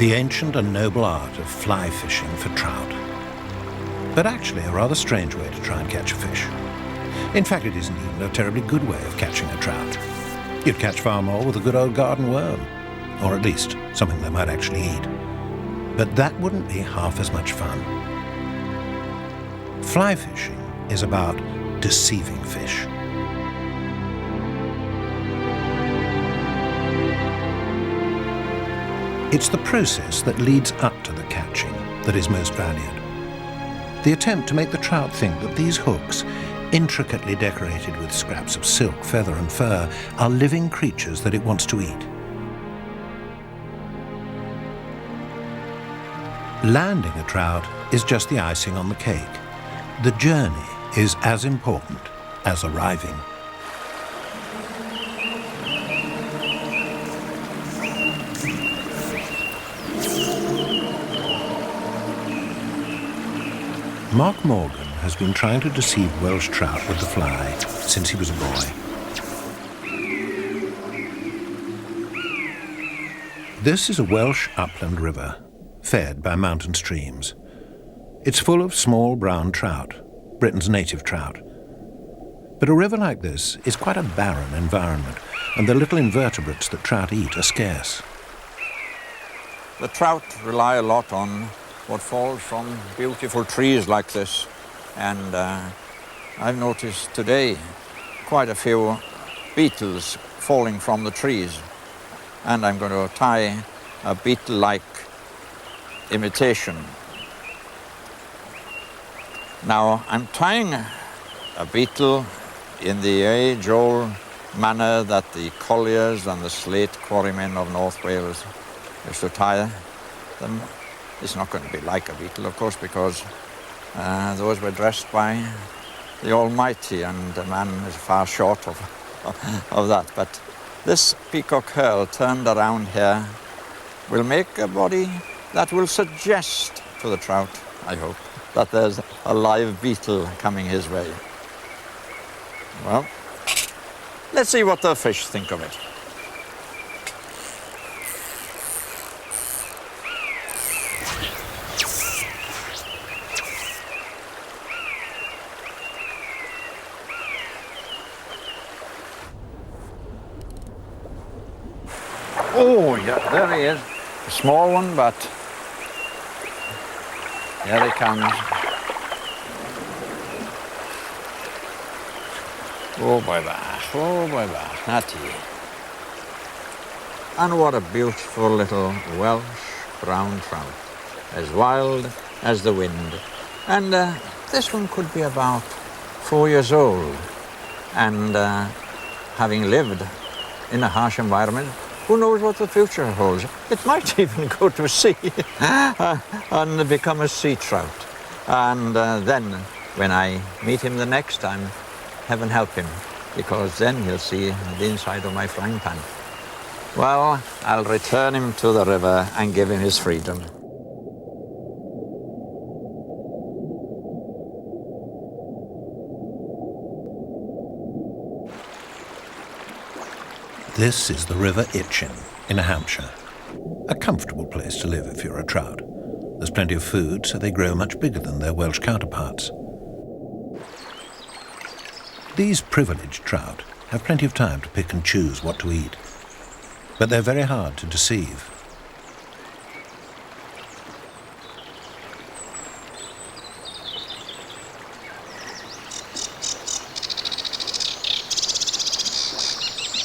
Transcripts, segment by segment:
The ancient and noble art of fly fishing for trout. But actually a rather strange way to try and catch a fish. In fact, it isn't even a terribly good way of catching a trout. You'd catch far more with a good old garden worm, or at least something they might actually eat. But that wouldn't be half as much fun. Fly fishing is about deceiving fish. It's the process that leads up to the catching that is most valued. The attempt to make the trout think that these hooks, intricately decorated with scraps of silk, feather and fur, are living creatures that it wants to eat. Landing a trout is just the icing on the cake. The journey is as important as arriving. Mark Morgan has been trying to deceive Welsh trout with the fly since he was a boy. This is a Welsh upland river, fed by mountain streams. It's full of small brown trout, Britain's native trout. But a river like this is quite a barren environment, and the little invertebrates that trout eat are scarce. The trout rely a lot on what falls from beautiful trees like this. And I've noticed today quite a few beetles falling from the trees. And I'm going to tie a beetle-like imitation. Now, I'm tying a beetle in the age-old manner that the colliers and the slate quarrymen of North Wales used to tie them. It's not going to be like a beetle, of course, because those were dressed by the Almighty, and a man is far short of that. But this peacock herl turned around here will make a body that will suggest to the trout, I hope, that there's a live beetle coming his way. Well, let's see what the fish think of it. Oh, yeah, there he is. A small one, but here he comes. Oh, boy, natty. And what a beautiful little Welsh brown trout, as wild as the wind. And this one could be about 4 years old. And having lived in a harsh environment, who knows what the future holds? It might even go to sea and become a sea trout. And then, when I meet him the next time, heaven help him, because then he'll see the inside of my frying pan. Well, I'll return him to the river and give him his freedom. This is the River Itchen in Hampshire. A comfortable place to live if you're a trout. There's plenty of food, so they grow much bigger than their Welsh counterparts. These privileged trout have plenty of time to pick and choose what to eat, but they're very hard to deceive.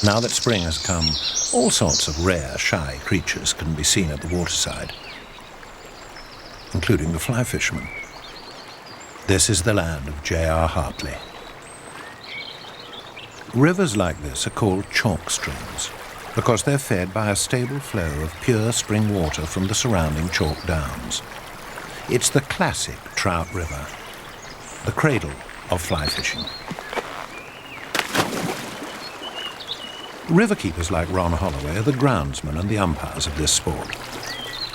Now that spring has come, all sorts of rare, shy creatures can be seen at the waterside, including the fly fishermen. This is the land of J.R. Hartley. Rivers like this are called chalk streams because they're fed by a stable flow of pure spring water from the surrounding chalk downs. It's the classic trout river, the cradle of fly fishing. Riverkeepers like Ron Holloway are the groundsmen and the umpires of this sport.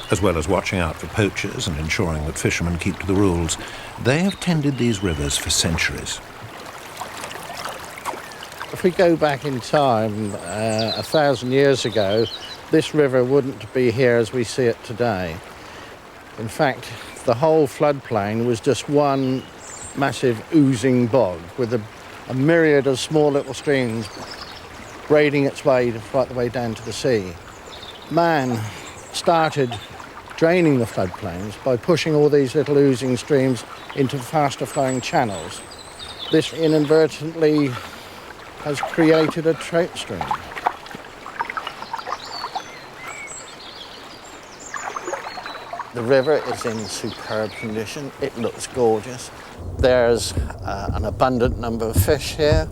As well as watching out for poachers and ensuring that fishermen keep to the rules, they have tended these rivers for centuries. If we go back in time, 1,000 years ago, this river wouldn't be here as we see it today. In fact, the whole floodplain was just one massive oozing bog with a myriad of small little streams braiding its way right the way down to the sea. Man started draining the floodplains by pushing all these little oozing streams into faster flowing channels. This inadvertently has created a trout stream. The river is in superb condition. It looks gorgeous. There's an abundant number of fish here,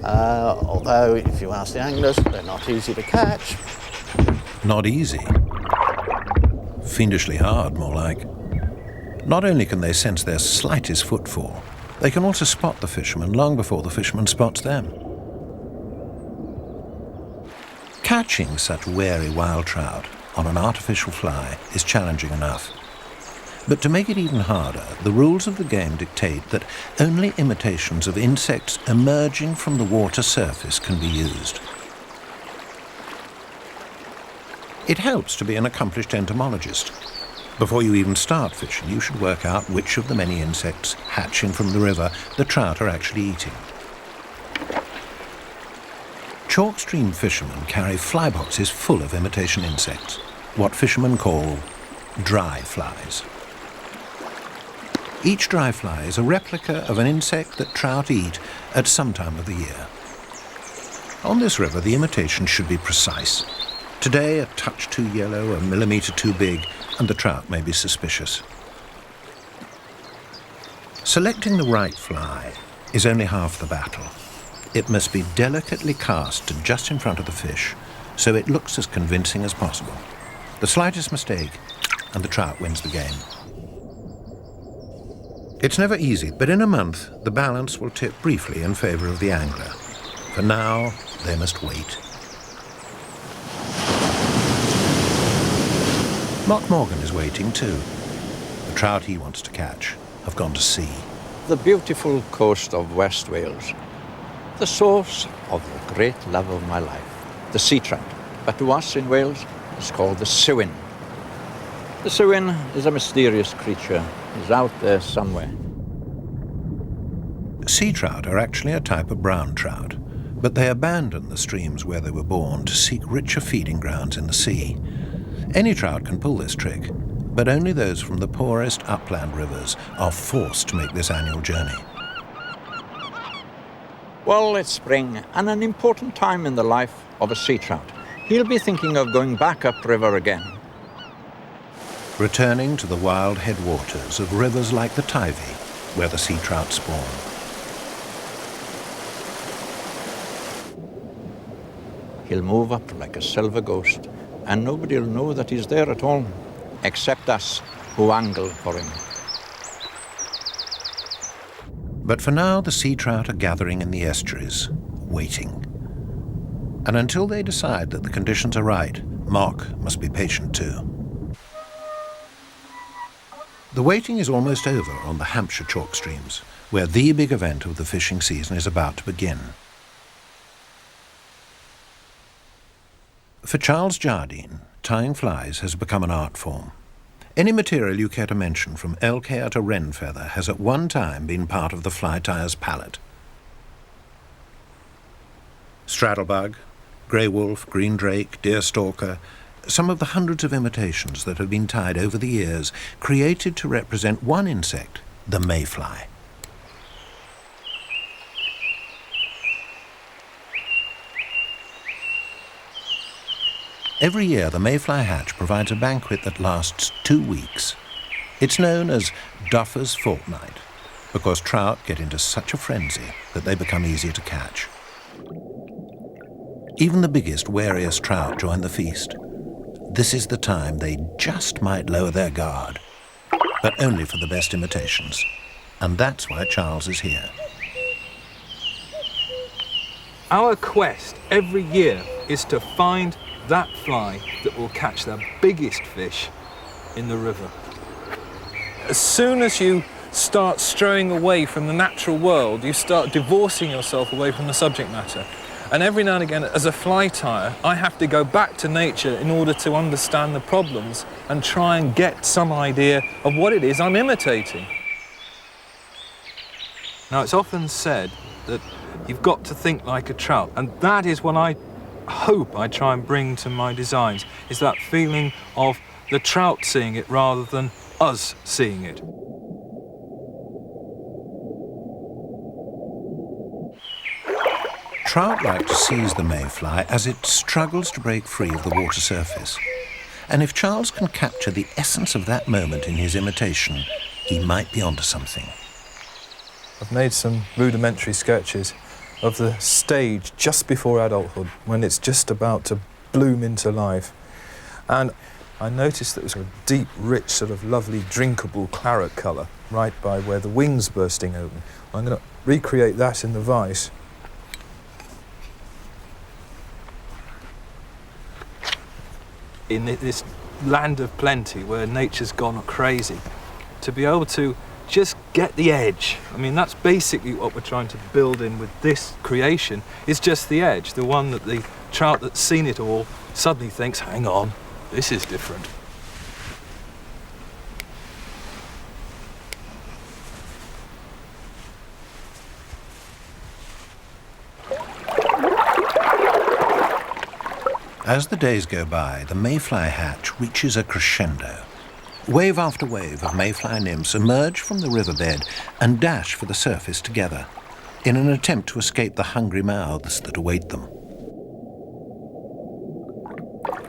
although if you ask the anglers, they're not easy to catch. Not easy. Fiendishly hard, more like. Not only can they sense their slightest footfall, they can also spot the fisherman long before the fisherman spots them. Catching such wary wild trout on an artificial fly is challenging enough. But to make it even harder, the rules of the game dictate that only imitations of insects emerging from the water surface can be used. It helps to be an accomplished entomologist. Before you even start fishing, you should work out which of the many insects hatching from the river the trout are actually eating. Chalk stream fishermen carry fly boxes full of imitation insects, what fishermen call dry flies. Each dry fly is a replica of an insect that trout eat at some time of the year. On this river, the imitation should be precise. Today, a touch too yellow, a millimetre too big, and the trout may be suspicious. Selecting the right fly is only half the battle. It must be delicately cast just in front of the fish, so it looks as convincing as possible. The slightest mistake, and the trout wins the game. It's never easy, but in a month, the balance will tip briefly in favour of the angler. For now, they must wait. Mark Morgan is waiting too. The trout he wants to catch have gone to sea. The beautiful coast of West Wales, the source of the great love of my life, the sea trout. But to us in Wales, it's called the Sywyn. The Sywyn is a mysterious creature. He's out there somewhere. Sea trout are actually a type of brown trout, but they abandon the streams where they were born to seek richer feeding grounds in the sea. Any trout can pull this trick, but only those from the poorest upland rivers are forced to make this annual journey. Well, it's spring and an important time in the life of a sea trout. He'll be thinking of going back upriver again. Returning to the wild headwaters of rivers like the Teivi, where the sea trout spawn. He'll move up like a silver ghost, and nobody will know that he's there at all, except us who angle for him. But for now, the sea trout are gathering in the estuaries, waiting. And until they decide that the conditions are right, Mark must be patient too. The waiting is almost over on the Hampshire chalk streams, where the big event of the fishing season is about to begin. For Charles Jardine, tying flies has become an art form. Any material you care to mention, from elk hair to wren feather, has at one time been part of the fly tier's palette. Straddlebug, grey wolf, green drake, deerstalker, some of the hundreds of imitations that have been tied over the years, created to represent one insect, the mayfly. Every year, the mayfly hatch provides a banquet that lasts 2 weeks. It's known as Duffer's Fortnight, because trout get into such a frenzy that they become easier to catch. Even the biggest, wariest trout join the feast. This is the time they just might lower their guard, but only for the best imitations. And that's why Charles is here. Our quest every year is to find that fly that will catch the biggest fish in the river. As soon as you start straying away from the natural world, you start divorcing yourself away from the subject matter. And every now and again, as a fly tyer, I have to go back to nature in order to understand the problems and try and get some idea of what it is I'm imitating. Now, it's often said that you've got to think like a trout, and that is what I hope I try and bring to my designs, is that feeling of the trout seeing it rather than us seeing it. Trout like to seize the mayfly as it struggles to break free of the water surface. And if Charles can capture the essence of that moment in his imitation, he might be onto something. I've made some rudimentary sketches of the stage just before adulthood, when it's just about to bloom into life. And I noticed that it was a deep, rich, sort of lovely, drinkable claret colour right by where the wings bursting open. I'm going to recreate that in the vise. In this land of plenty where nature's gone crazy, to be able to just get the edge. I mean, that's basically what we're trying to build in with this creation, is just the edge, the one that the trout that's seen it all suddenly thinks, hang on, this is different. As the days go by, the mayfly hatch reaches a crescendo. Wave after wave of mayfly nymphs emerge from the riverbed and dash for the surface together in an attempt to escape the hungry mouths that await them.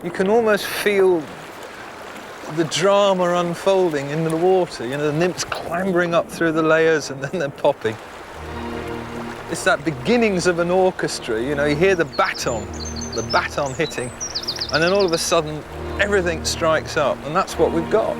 You can almost feel the drama unfolding in the water, you know, the nymphs clambering up through the layers and then they're popping. It's that beginnings of an orchestra, you know, you hear the baton hitting, and then all of a sudden everything strikes up, and that's what we've got.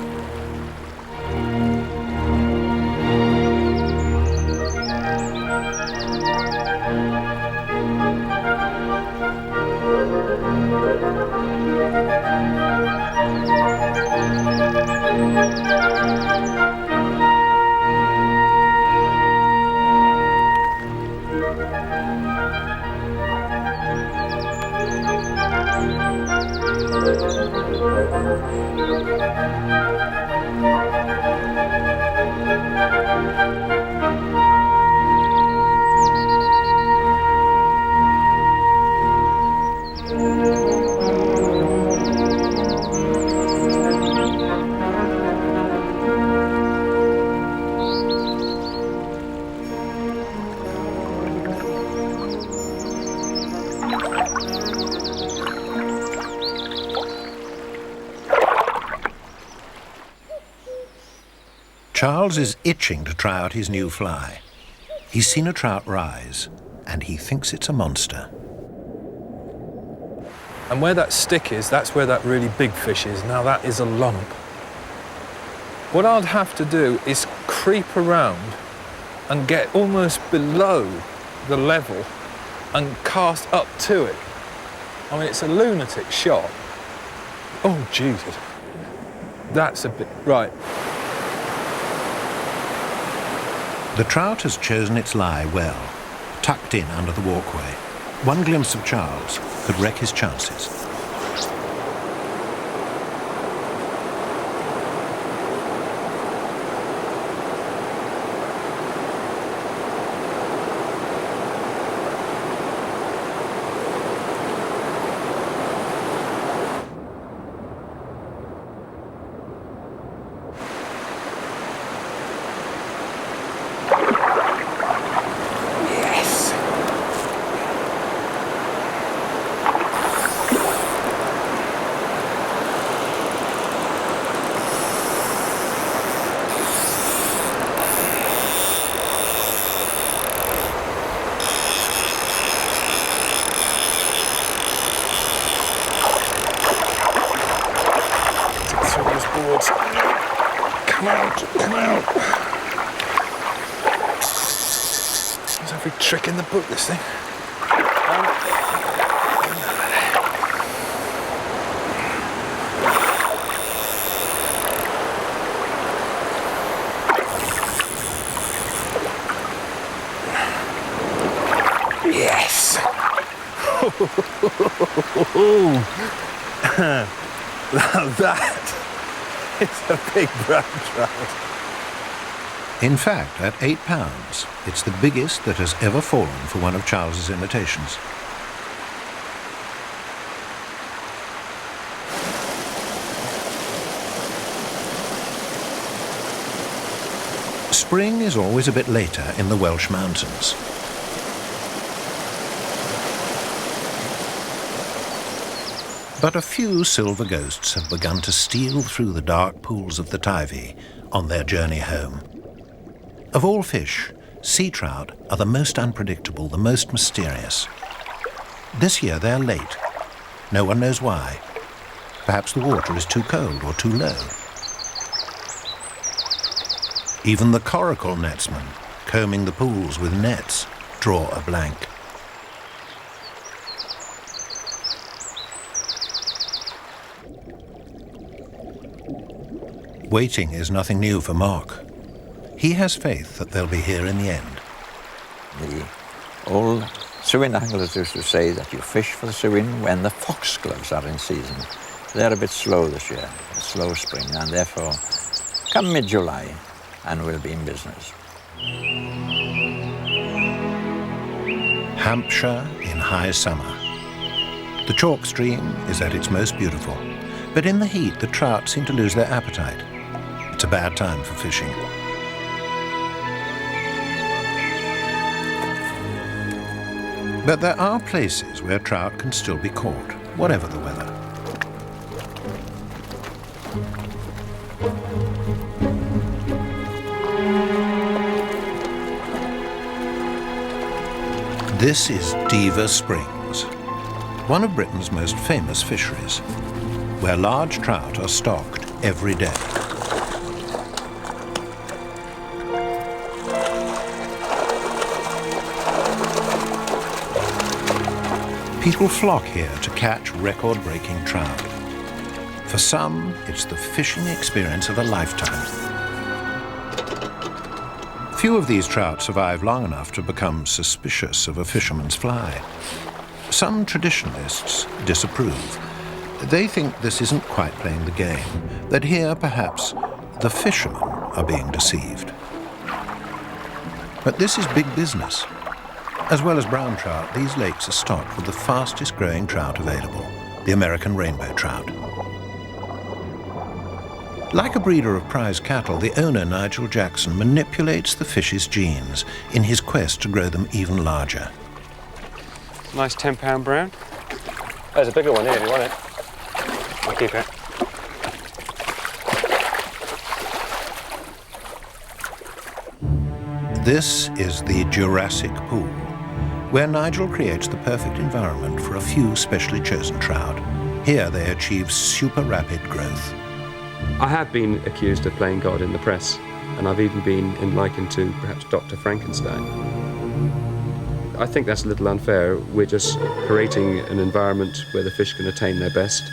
Charles is itching to try out his new fly. He's seen a trout rise, and he thinks it's a monster. And where that stick is, that's where that really big fish is. Now that is a lump. What I'd have to do is creep around and get almost below the level and cast up to it. I mean, it's a lunatic shot. Oh, Jesus. That's a bit... Right. The trout has chosen its lie well, tucked in under the walkway. One glimpse of Charles could wreck his chances. Come out, come out. There's every trick in the book, this thing. Yes. That is a big brown trout. In fact, at 8 pounds, it's the biggest that has ever fallen for one of Charles's imitations. Spring is always a bit later in the Welsh mountains. But a few silver ghosts have begun to steal through the dark pools of the Teifi on their journey home. Of all fish, sea trout are the most unpredictable, the most mysterious. This year they're late. No one knows why. Perhaps the water is too cold or too low. Even the coracle netsmen, combing the pools with nets, draw a blank. Waiting is nothing new for Mark. He has faith that they'll be here in the end. The old Suin anglers used to say that you fish for the Suin when the foxgloves are in season. They're a bit slow this year, a slow spring, and therefore come mid-July and we'll be in business. Hampshire in high summer. The chalk stream is at its most beautiful, but in the heat the trout seem to lose their appetite. It's a bad time for fishing. But there are places where trout can still be caught, whatever the weather. This is Diva Springs, one of Britain's most famous fisheries, where large trout are stocked every day. People flock here to catch record-breaking trout. For some, it's the fishing experience of a lifetime. Few of these trout survive long enough to become suspicious of a fisherman's fly. Some traditionalists disapprove. They think this isn't quite playing the game, that here, perhaps, the fishermen are being deceived. But this is big business. As well as brown trout, these lakes are stocked with the fastest growing trout available, the American rainbow trout. Like a breeder of prize cattle, the owner, Nigel Jackson, manipulates the fish's genes in his quest to grow them even larger. Nice 10-pound brown. There's a bigger one here if you want it. I'll keep it. This is the Jurassic Pool, where Nigel creates the perfect environment for a few specially chosen trout. Here they achieve super rapid growth. I have been accused of playing God in the press, and I've even been likened to perhaps Dr. Frankenstein. I think that's a little unfair. We're just creating an environment where the fish can attain their best.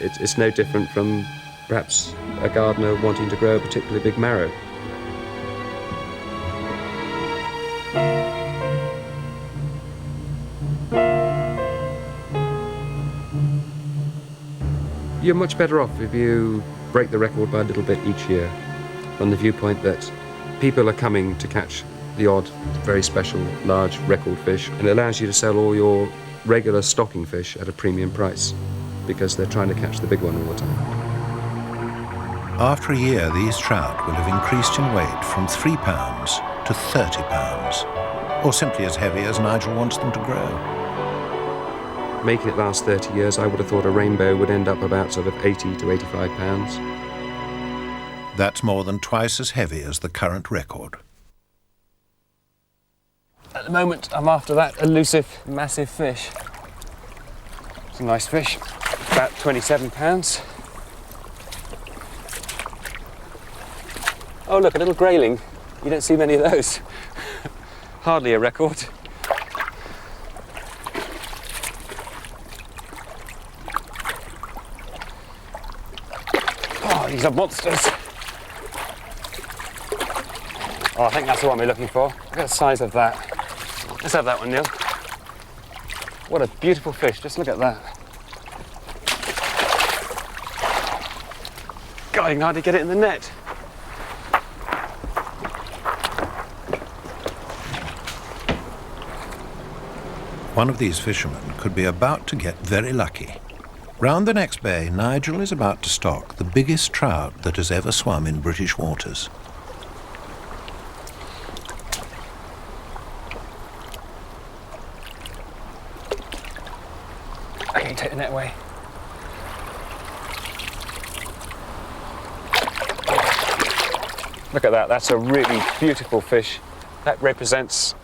It's no different from perhaps a gardener wanting to grow a particularly big marrow. You're much better off if you break the record by a little bit each year, from the viewpoint that people are coming to catch the odd, very special, large record fish, and it allows you to sell all your regular stocking fish at a premium price, because they're trying to catch the big one all the time. After a year, these trout will have increased in weight from 3 pounds to 30 pounds, or simply as heavy as Nigel wants them to grow. Making it last 30 years, I would have thought a rainbow would end up about sort of 80 to 85 pounds. That's more than twice as heavy as the current record. At the moment, I'm after that elusive, massive fish. It's a nice fish, about 27 pounds. Oh look, a little grayling. You don't see many of those. Hardly a record. Oh, these are monsters. Oh, I think that's the one we're looking for. Look at the size of that. Let's have that one, Neil. What a beautiful fish, just look at that. God, I can hardly get it in the net. One of these fishermen could be about to get very lucky. Round the next bay, Nigel is about to stock the biggest trout that has ever swum in British waters. Okay, take the net away. Look at that, that's a really beautiful fish. That represents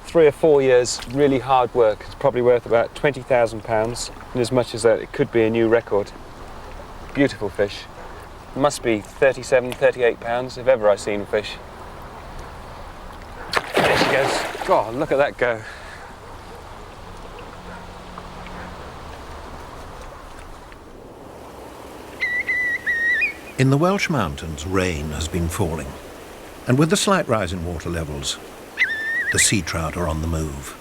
3 or 4 years really hard work. It's probably worth about £20,000, and as much as that it could be a new record. Beautiful fish. Must be 37, 38 pounds if ever I've seen a fish. There she goes. God, look at that go. In the Welsh mountains, rain has been falling, and with the slight rise in water levels, the sea trout are on the move.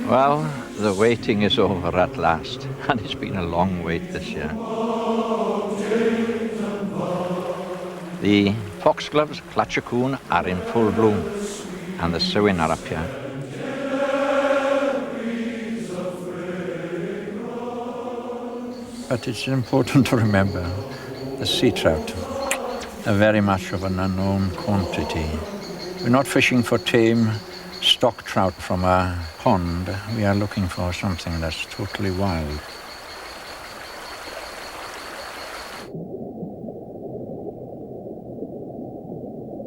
Well, the waiting is over at last, and it's been a long wait this year. The foxgloves, Clatchacoon, are in full bloom, and the Sewin are up here. But it's important to remember the sea trout are very much of an unknown quantity. We're not fishing for tame stock trout from a pond. We are looking for something that's totally wild.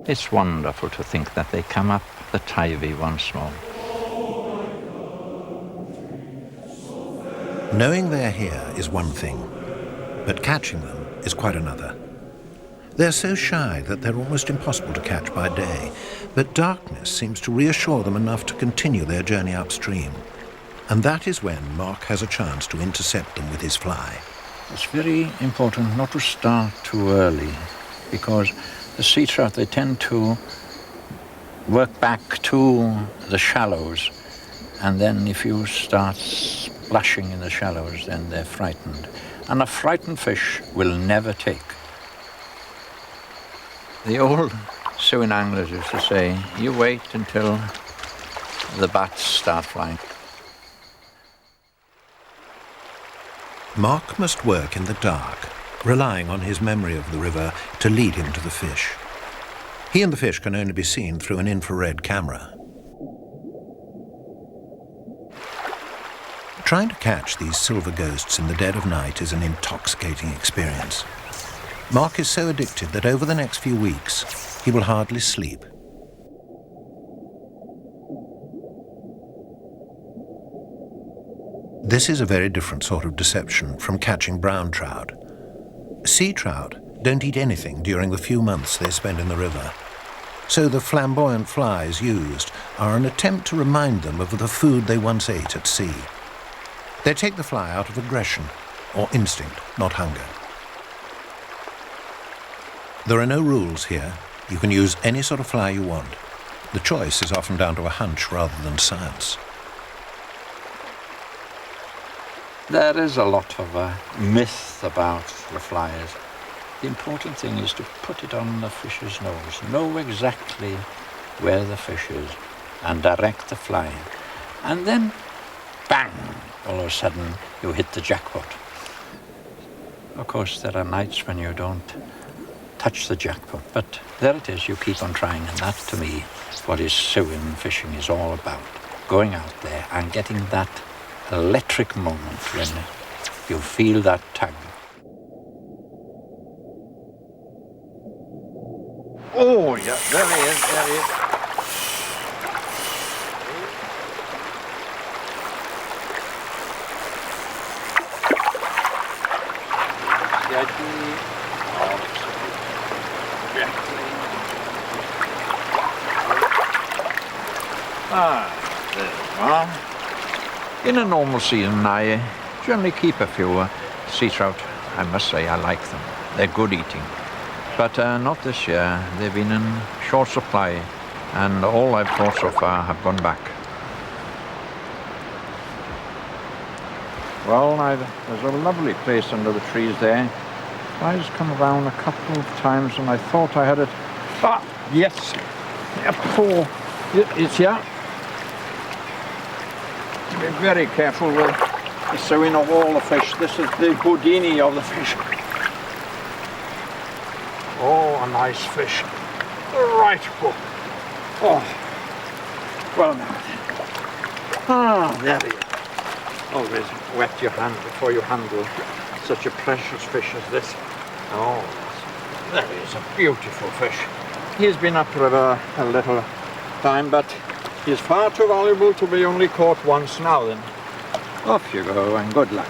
It's wonderful to think that they come up the Teivi once more. Knowing they're here is one thing, but catching them is quite another. They're so shy that they're almost impossible to catch by day, but darkness seems to reassure them enough to continue their journey upstream. And that is when Mark has a chance to intercept them with his fly. It's very important not to start too early, because the sea trout, they tend to work back to the shallows, and then if you start splashing in the shallows, then they're frightened. And a frightened fish will never take. The old Sewin anglers used to say, you wait until the bats start flying. Mark must work in the dark, relying on his memory of the river to lead him to the fish. He and the fish can only be seen through an infrared camera. Trying to catch these silver ghosts in the dead of night is an intoxicating experience. Mark is so addicted that over the next few weeks, he will hardly sleep. This is a very different sort of deception from catching brown trout. Sea trout don't eat anything during the few months they spend in the river. So the flamboyant flies used are an attempt to remind them of the food they once ate at sea. They take the fly out of aggression or instinct, not hunger. There are no rules here. You can use any sort of fly you want. The choice is often down to a hunch rather than science. There is a lot of myth about the flies. The important thing is to put it on the fish's nose, know exactly where the fish is, and direct the fly. And then, bang, all of a sudden you hit the jackpot. Of course, there are nights when you don't touch the jackpot, but there it is, you keep on trying, and that, to me, is what Sewin fishing is all about. Going out there and getting that electric moment when you feel that tug. Oh, yeah, there he is, there he is. There you are. In a normal season, I generally keep a few sea trout. I must say I like them. They're good eating. But not this year. They've been in short supply, and all I've caught so far have gone back. Well, there's a lovely place under the trees there. Flies come around a couple of times and I thought I had it. Ah, yes! It's here. Be very careful with this so we know all the fish. This is the Houdini of the fish. Oh, a nice fish. Right hook. Oh, well now. Ah, there we are. Always wet your hand before you handle such a precious fish as this. Oh, that is a beautiful fish. He's been upriver a little time, but he's far too valuable to be only caught once now then. Off you go and good luck.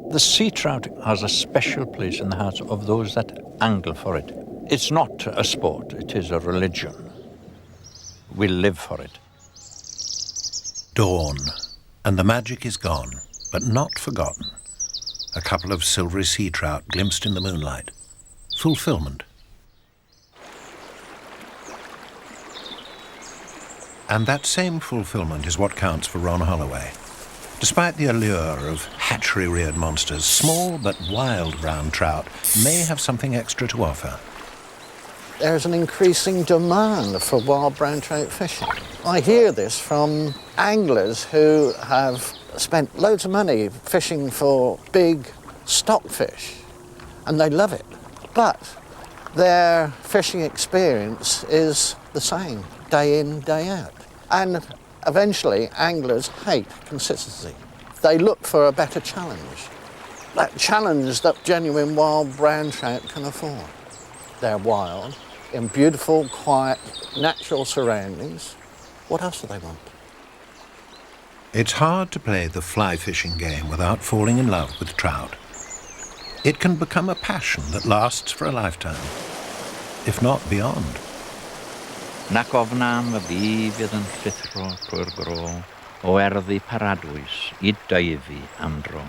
The sea trout has a special place in the hearts of those that angle for it. It's not a sport, it is a religion. We live for it. Dawn, and the magic is gone, but not forgotten. A couple of silvery sea trout glimpsed in the moonlight. Fulfillment. And that same fulfillment is what counts for Ron Holloway. Despite the allure of hatchery-reared monsters, small but wild brown trout may have something extra to offer. There's an increasing demand for wild brown trout fishing. I hear this from anglers who have spent loads of money fishing for big stockfish, and they love it. But their fishing experience is the same, day in, day out. And eventually, anglers hate consistency. They look for a better challenge. That challenge that genuine wild brown trout can afford. They're wild, in beautiful, quiet, natural surroundings. What else do they want? It's hard to play the fly fishing game without falling in love with trout. It can become a passion that lasts for a lifetime, if not beyond. Nac ofnam y bu fydd yn llithro trwy'r gro, o erddi paradwys I daifu am dro.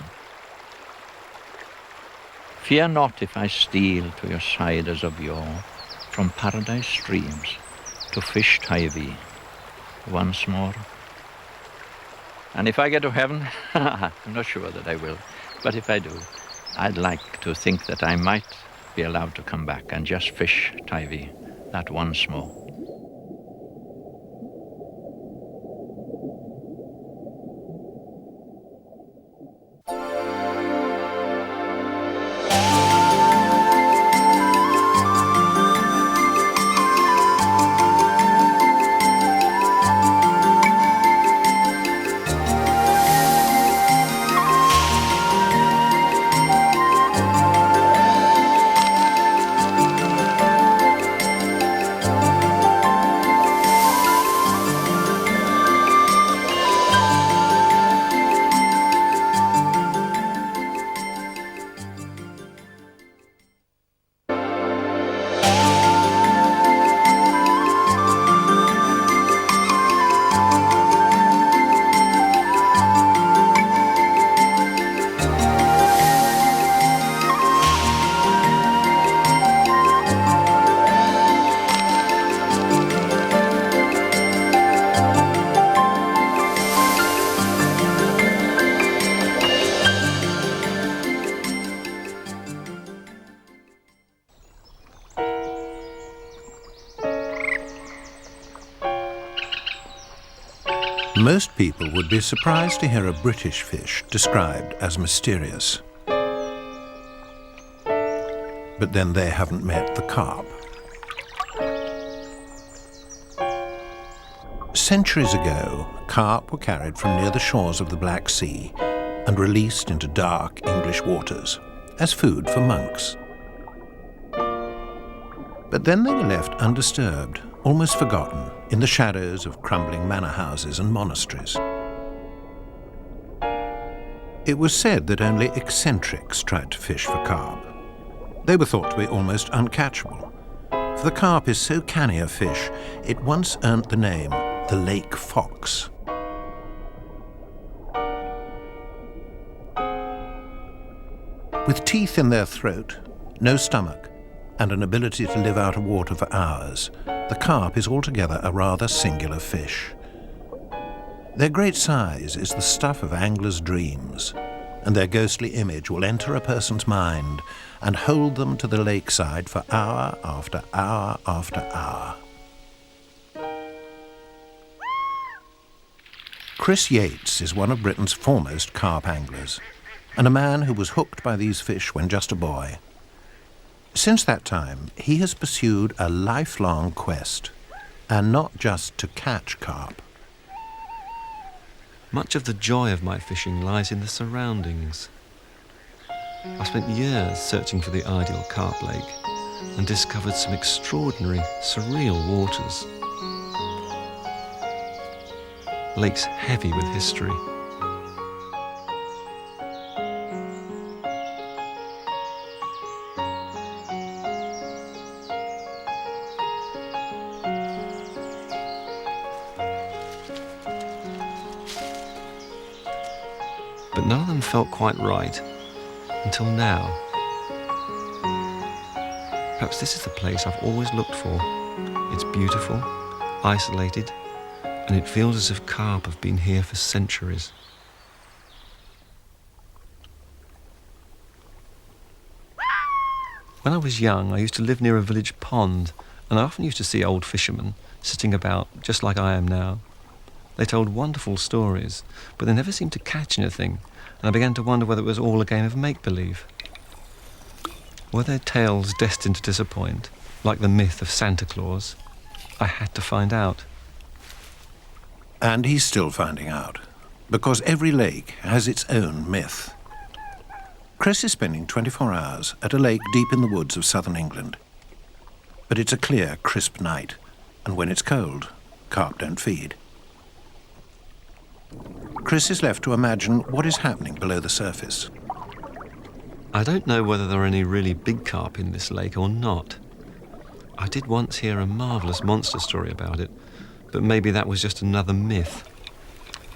Fear not if I steal to your side as of yore, from paradise streams to fish Taivi once more. And if I get to heaven, I'm not sure that I will, but if I do, I'd like to think that I might be allowed to come back and just fish Taivi that once more. Most people would be surprised to hear a British fish described as mysterious. But then they haven't met the carp. Centuries ago, carp were carried from near the shores of the Black Sea and released into dark English waters as food for monks. But then they were left undisturbed, almost forgotten, in the shadows of crumbling manor houses and monasteries. It was said that only eccentrics tried to fish for carp. They were thought to be almost uncatchable, for the carp is so canny a fish, it once earned the name the lake fox. With teeth in their throat, no stomach, and an ability to live out of water for hours, the carp is altogether a rather singular fish. Their great size is the stuff of anglers' dreams, and their ghostly image will enter a person's mind and hold them to the lakeside for hour after hour after hour. Chris Yates is one of Britain's foremost carp anglers, and a man who was hooked by these fish when just a boy. Since that time, he has pursued a lifelong quest, and not just to catch carp. Much of the joy of my fishing lies in the surroundings. I spent years searching for the ideal carp lake and discovered some extraordinary, surreal waters. Lakes heavy with history. But none of them felt quite right, until now. Perhaps this is the place I've always looked for. It's beautiful, isolated, and it feels as if carp have been here for centuries. When I was young, I used to live near a village pond, and I often used to see old fishermen sitting about just like I am now. They told wonderful stories, but they never seemed to catch anything, and I began to wonder whether it was all a game of make-believe. Were their tales destined to disappoint, like the myth of Santa Claus? I had to find out. And he's still finding out, because every lake has its own myth. Chris is spending 24 hours at a lake deep in the woods of southern England. But it's a clear, crisp night, and when it's cold, carp don't feed. Chris is left to imagine what is happening below the surface. I don't know whether there are any really big carp in this lake or not. I did once hear a marvellous monster story about it, but maybe that was just another myth.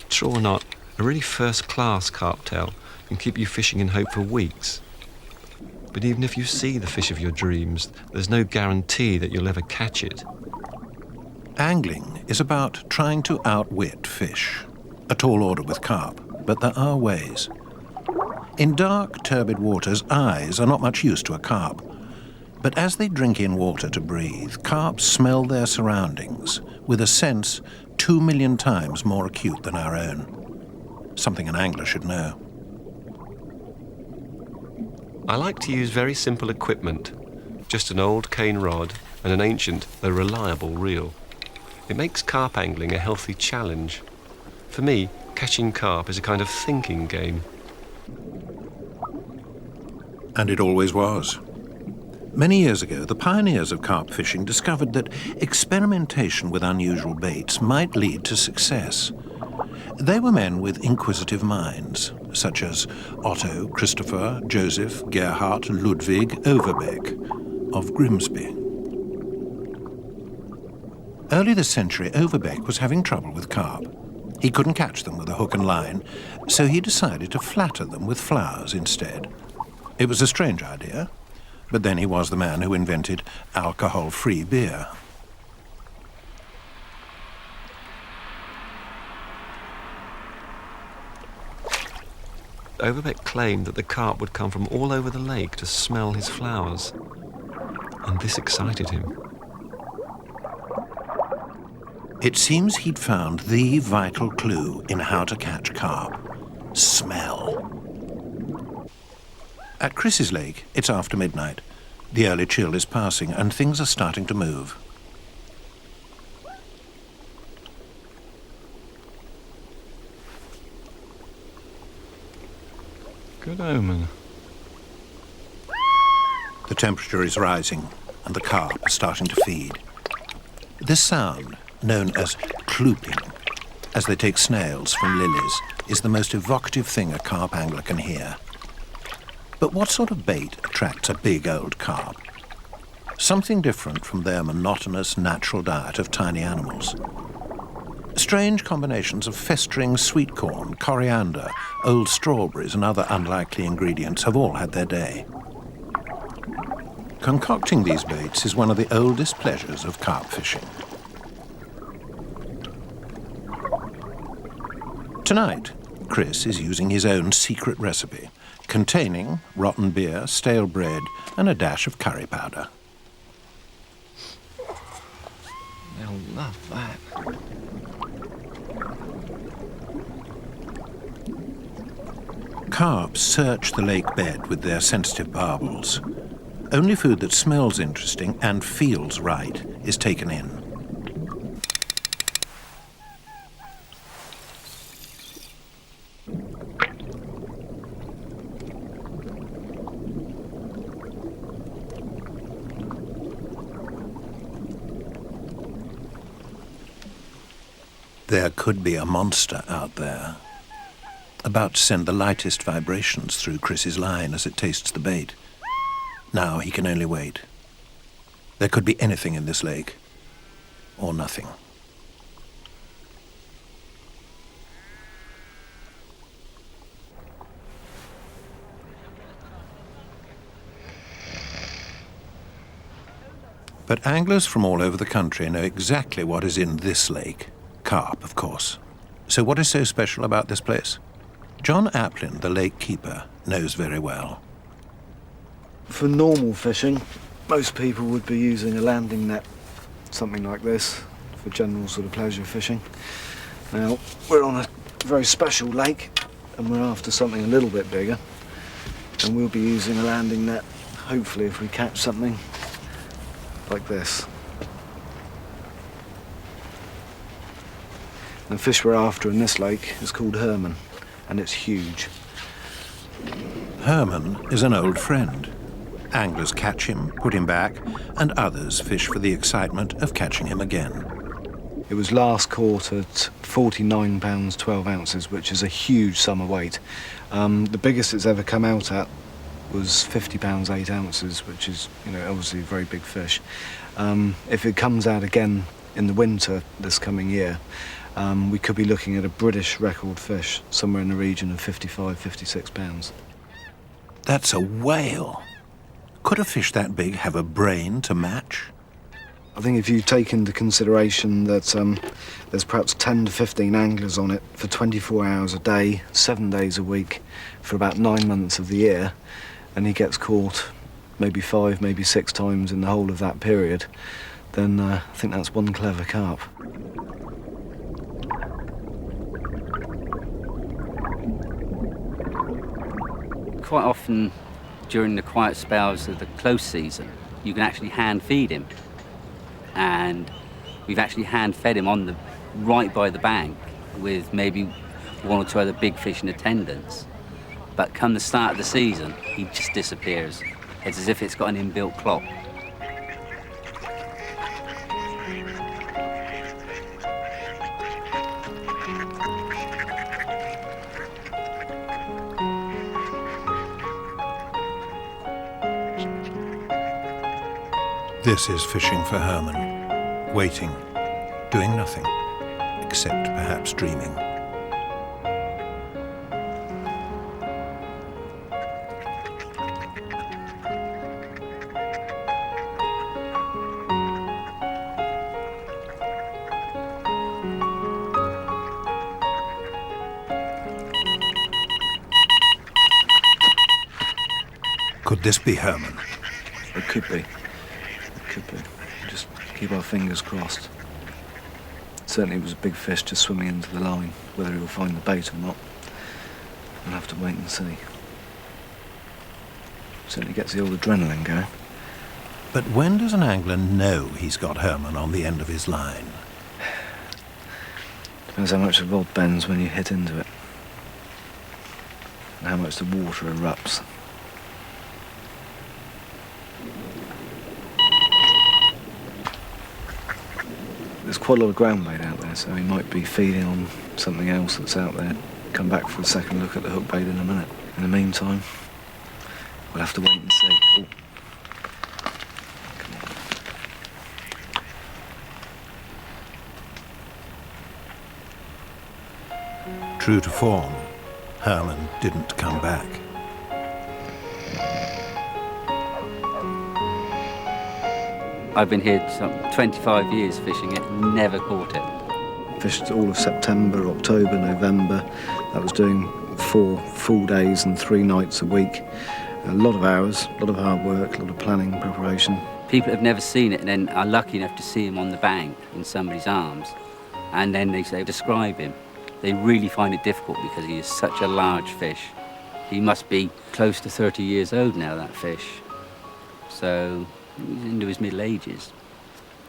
True or not, a really first-class carp tail can keep you fishing in hope for weeks. But even if you see the fish of your dreams, there's no guarantee that you'll ever catch it. Angling is about trying to outwit fish. A tall order with carp, but there are ways. In dark, turbid waters, eyes are not much use to a carp. But as they drink in water to breathe, carp smell their surroundings with a sense 2 million times more acute than our own. Something an angler should know. I like to use very simple equipment, just an old cane rod and an ancient though reliable reel. It makes carp angling a healthy challenge. For me, catching carp is a kind of thinking game. And it always was. Many years ago, the pioneers of carp fishing discovered that experimentation with unusual baits might lead to success. They were men with inquisitive minds, such as Otto, Christopher, Joseph, Gerhard, Ludwig, Overbeck of Grimsby. Early this century, Overbeck was having trouble with carp. He couldn't catch them with a hook and line, so he decided to flatter them with flowers instead. It was a strange idea, but then he was the man who invented alcohol-free beer. Overbeck claimed that the carp would come from all over the lake to smell his flowers, and this excited him. It seems he'd found the vital clue in how to catch carp: smell. At Chris's Lake, it's after midnight. The early chill is passing and things are starting to move. Good omen. The temperature is rising and the carp are starting to feed. This sound, known as clooping, as they take snails from lilies, is the most evocative thing a carp angler can hear. But what sort of bait attracts a big old carp? Something different from their monotonous natural diet of tiny animals. Strange combinations of festering sweet corn, coriander, old strawberries and other unlikely ingredients have all had their day. Concocting these baits is one of the oldest pleasures of carp fishing. Tonight, Chris is using his own secret recipe, containing rotten beer, stale bread, and a dash of curry powder. They'll love that. Carp search the lake bed with their sensitive barbels. Only food that smells interesting and feels right is taken in. There could be a monster out there, about to send the lightest vibrations through Chris's line as it tastes the bait. Now he can only wait. There could be anything in this lake, or nothing. But anglers from all over the country know exactly what is in this lake. Carp, of course. So what is so special about this place? John Aplin, the lake keeper, knows very well. For normal fishing, most people would be using a landing net, something like this, for general sort of pleasure fishing. Now, we're on a very special lake, and we're after something a little bit bigger, and we'll be using a landing net, hopefully if we catch something like this. The fish we're after in this lake is called Herman, and it's huge. Herman is an old friend. Anglers catch him, put him back, and others fish for the excitement of catching him again. It was last caught at 49 pounds 12 ounces, which is a huge summer weight. The biggest it's ever come out at was 50 pounds 8 ounces, which is, obviously a very big fish. If it comes out again in the winter this coming year, we could be looking at a British record fish, somewhere in the region of 55, 56 pounds. That's a whale. Could a fish that big have a brain to match? I think if you take into consideration that there's perhaps 10 to 15 anglers on it for 24 hours a day, 7 days a week, for about 9 months of the year, and he gets caught maybe 5, maybe 6 times in the whole of that period, then I think that's one clever carp. Quite often during the quiet spells of the close season, you can actually hand feed him. And we've actually hand fed him right by the bank with maybe 1 or 2 other big fish in attendance. But come the start of the season, he just disappears. It's as if it's got an inbuilt clock. This is fishing for Herman, waiting, doing nothing, except perhaps dreaming. Could this be Herman? It could be. Could be. Just keep our fingers crossed. Certainly it was a big fish just swimming into the line. Whether he'll find the bait or not, we'll have to wait and see. Certainly gets the old adrenaline going. But when does an angler know he's got Herman on the end of his line? Depends how much the rod bends when you hit into it, and how much the water erupts. There's quite a lot of ground bait out there, so he might be feeding on something else that's out there. Come back for a second look at the hook bait in a minute. In the meantime, we'll have to wait and see. Oh. Come on. True to form, Herman didn't come back. I've been here some 25 years fishing it, never caught it. Fished all of September, October, November. I was doing 4 full days and 3 nights a week. A lot of hours, a lot of hard work, a lot of planning, preparation. People have never seen it and then are lucky enough to see him on the bank in somebody's arms. And then they say, describe him. They really find it difficult because he is such a large fish. He must be close to 30 years old now, that fish. So he's into his middle ages.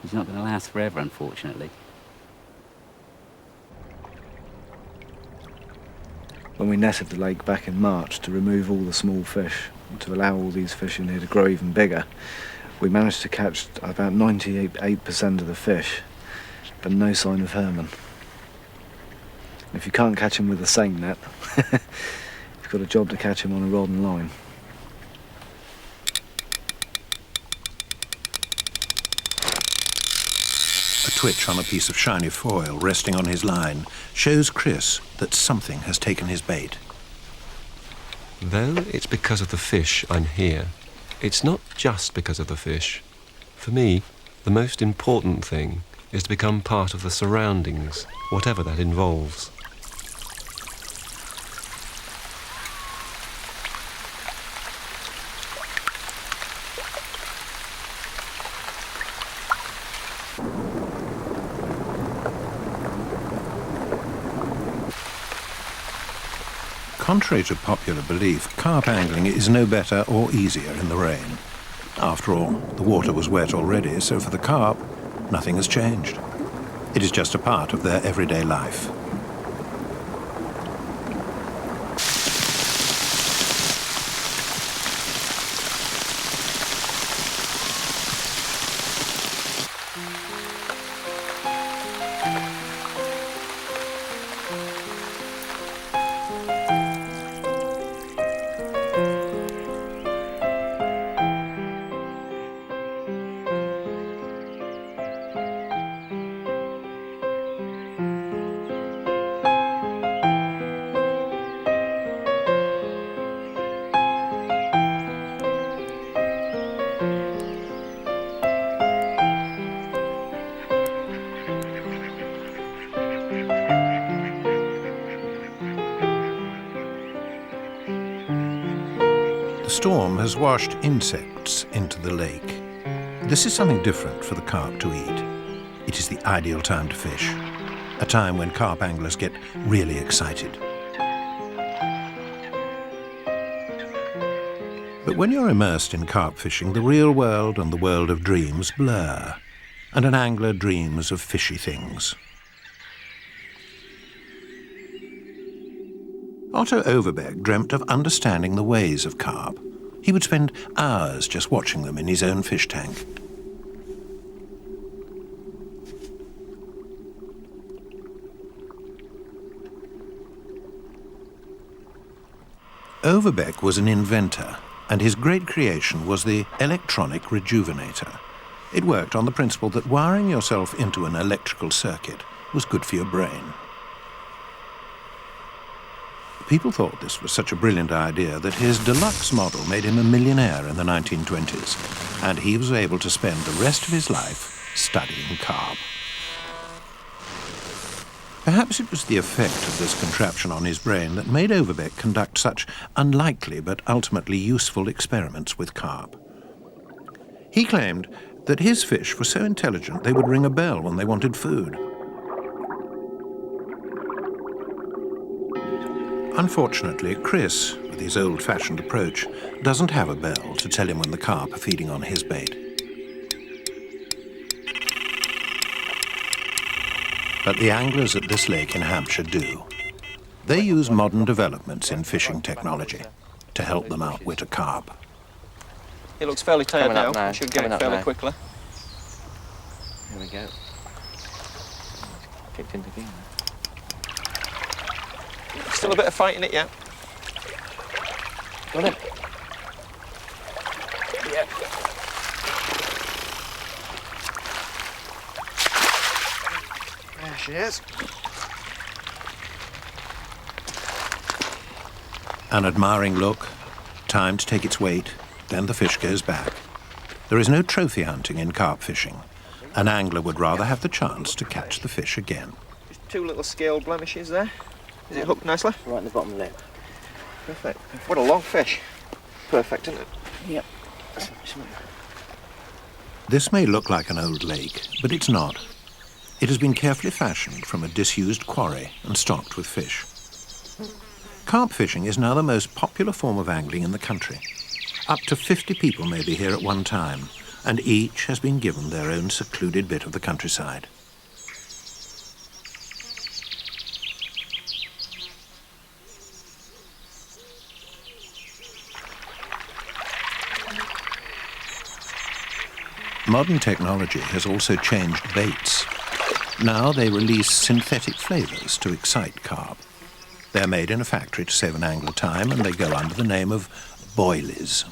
He's not going to last forever, unfortunately. When we netted the lake back in March to remove all the small fish and to allow all these fish in here to grow even bigger, we managed to catch about 98% of the fish, but no sign of Herman. If you can't catch him with a seine net, you've got a job to catch him on a rod and line. A twitch on a piece of shiny foil resting on his line shows Chris that something has taken his bait. Though it's because of the fish I'm here, it's not just because of the fish. For me, the most important thing is to become part of the surroundings, whatever that involves. Contrary to popular belief, carp angling is no better or easier in the rain. After all, the water was wet already, so for the carp, nothing has changed. It is just a part of their everyday life. The storm has washed insects into the lake. This is something different for the carp to eat. It is the ideal time to fish, a time when carp anglers get really excited. But when you're immersed in carp fishing, the real world and the world of dreams blur, and an angler dreams of fishy things. Otto Overbeck dreamt of understanding the ways of carp. He would spend hours just watching them in his own fish tank. Overbeck was an inventor, and his great creation was the electronic rejuvenator. It worked on the principle that wiring yourself into an electrical circuit was good for your brain. People thought this was such a brilliant idea that his deluxe model made him a millionaire in the 1920s, and he was able to spend the rest of his life studying carp. Perhaps it was the effect of this contraption on his brain that made Overbeck conduct such unlikely but ultimately useful experiments with carp. He claimed that his fish were so intelligent they would ring a bell when they wanted food. Unfortunately, Chris, with his old-fashioned approach, doesn't have a bell to tell him when the carp are feeding on his bait. But the anglers at this lake in Hampshire do. They use modern developments in fishing technology to help them outwit a carp. It looks fairly tired now. now. We should get it fairly quickly. Here we go. Kicked into gear. Still a bit of fight in it yet. Got it. Yeah. There she is. An admiring look, time to take its weight, then the fish goes back. There is no trophy hunting in carp fishing. An angler would rather have the chance to catch the fish again. Just 2 little scale blemishes there. Is it hooked nicely? Right in the bottom lip. Perfect. What a long fish. Perfect, isn't it? Yep. This may look like an old lake, but it's not. It has been carefully fashioned from a disused quarry and stocked with fish. Carp fishing is now the most popular form of angling in the country. Up to 50 people may be here at one time, and each has been given their own secluded bit of the countryside. Modern technology has also changed baits. Now they release synthetic flavours to excite carp. They're made in a factory to save an angler time, and they go under the name of boilies.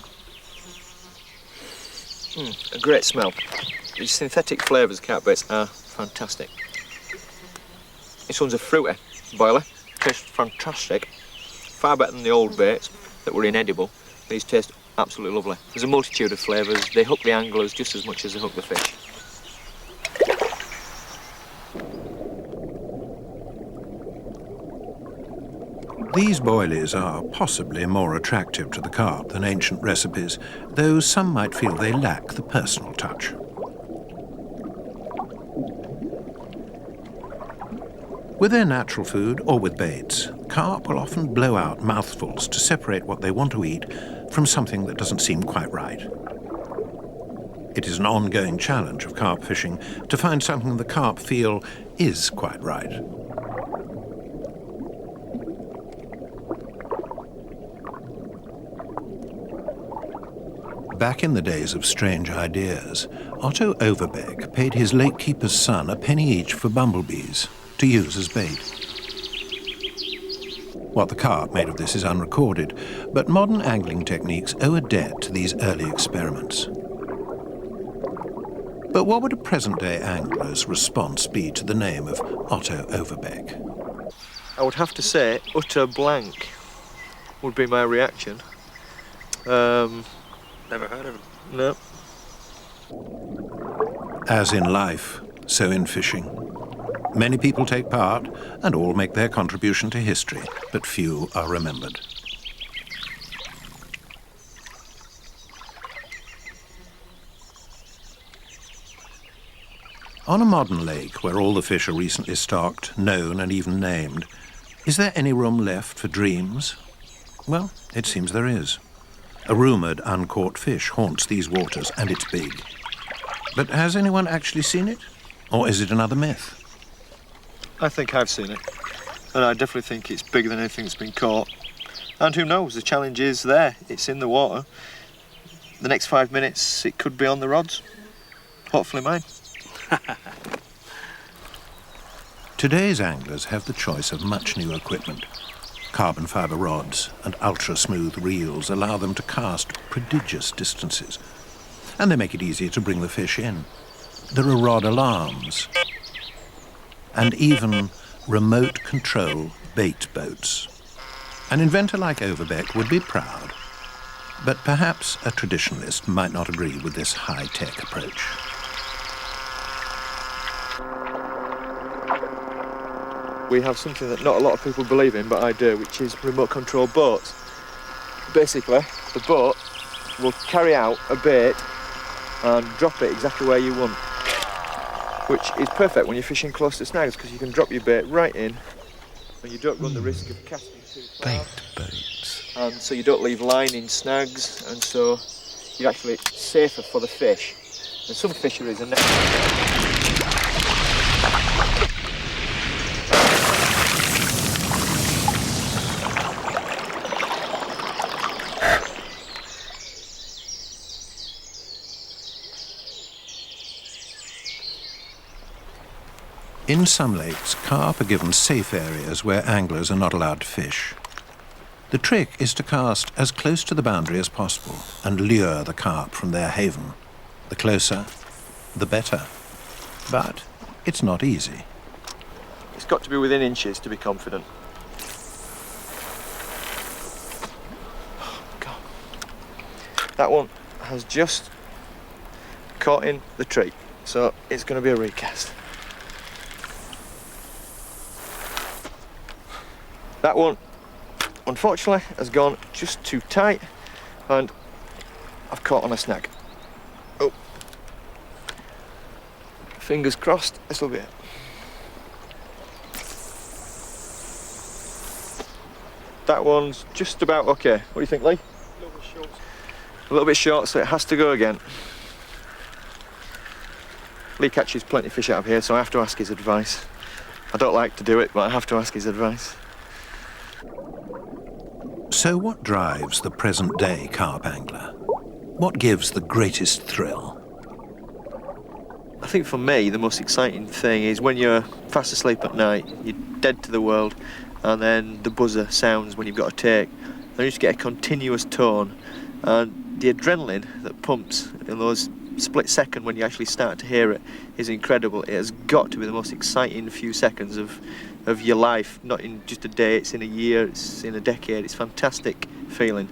A great smell. These synthetic flavours of carp baits are fantastic. This one's a fruity boiler. Tastes fantastic. Far better than the old baits that were inedible. These taste absolutely lovely. There's a multitude of flavours. They hook the anglers just as much as they hook the fish. These boilies are possibly more attractive to the carp than ancient recipes, though some might feel they lack the personal touch. With their natural food or with baits, carp will often blow out mouthfuls to separate what they want to eat from something that doesn't seem quite right. It is an ongoing challenge of carp fishing to find something the carp feel is quite right. Back in the days of strange ideas, Otto Overbeck paid his late keeper's son a penny each for bumblebees to use as bait. What the carp made of this is unrecorded, but modern angling techniques owe a debt to these early experiments. But what would a present-day angler's response be to the name of Otto Overbeck? I would have to say utter blank would be my reaction. Never heard of him. No. As in life, so in fishing. Many people take part, and all make their contribution to history, but few are remembered. On a modern lake where all the fish are recently stocked, known and even named, is there any room left for dreams? Well, it seems there is. A rumoured uncaught fish haunts these waters, and it's big. But has anyone actually seen it? Or is it another myth? I think I've seen it. And I definitely think it's bigger than anything that's been caught. And who knows, the challenge is there. It's in the water. The next 5 minutes, it could be on the rods. Hopefully mine. Today's anglers have the choice of much new equipment. Carbon fibre rods and ultra-smooth reels allow them to cast prodigious distances, and they make it easier to bring the fish in. There are rod alarms, and even remote control bait boats. An inventor like Overbeck would be proud, but perhaps a traditionalist might not agree with this high-tech approach. We have something that not a lot of people believe in, but I do, which is remote control boats. Basically, the boat will carry out a bait and drop it exactly where you want, which is perfect when you're fishing close to snags, because you can drop your bait right in and you don't run the risk of casting too far. Bait boats. And so you don't leave line in snags, and so you're actually safer for the fish. And some fisheries are In some lakes, carp are given safe areas where anglers are not allowed to fish. The trick is to cast as close to the boundary as possible and lure the carp from their haven. The closer, the better. But it's not easy. It's got to be within inches to be confident. Oh, God. That one has just caught in the tree, so it's going to be a recast. That one, unfortunately, has gone just too tight, and I've caught on a snag. Oh. Fingers crossed, this will be it. That one's just about okay. What do you think, Lee? A little bit short. A little bit short, so it has to go again. Lee catches plenty of fish out of here, so I have to ask his advice. I don't like to do it, but I have to ask his advice. So what drives the present-day carp angler? What gives the greatest thrill? I think for me, the most exciting thing is when you're fast asleep at night, you're dead to the world, and then the buzzer sounds when you've got a take, and you just get a continuous tone, and the adrenaline that pumps in those split second when you actually start to hear it is incredible. It has got to be the most exciting few seconds of your life, not in just a day, it's in a year, it's in a decade. It's a fantastic feeling.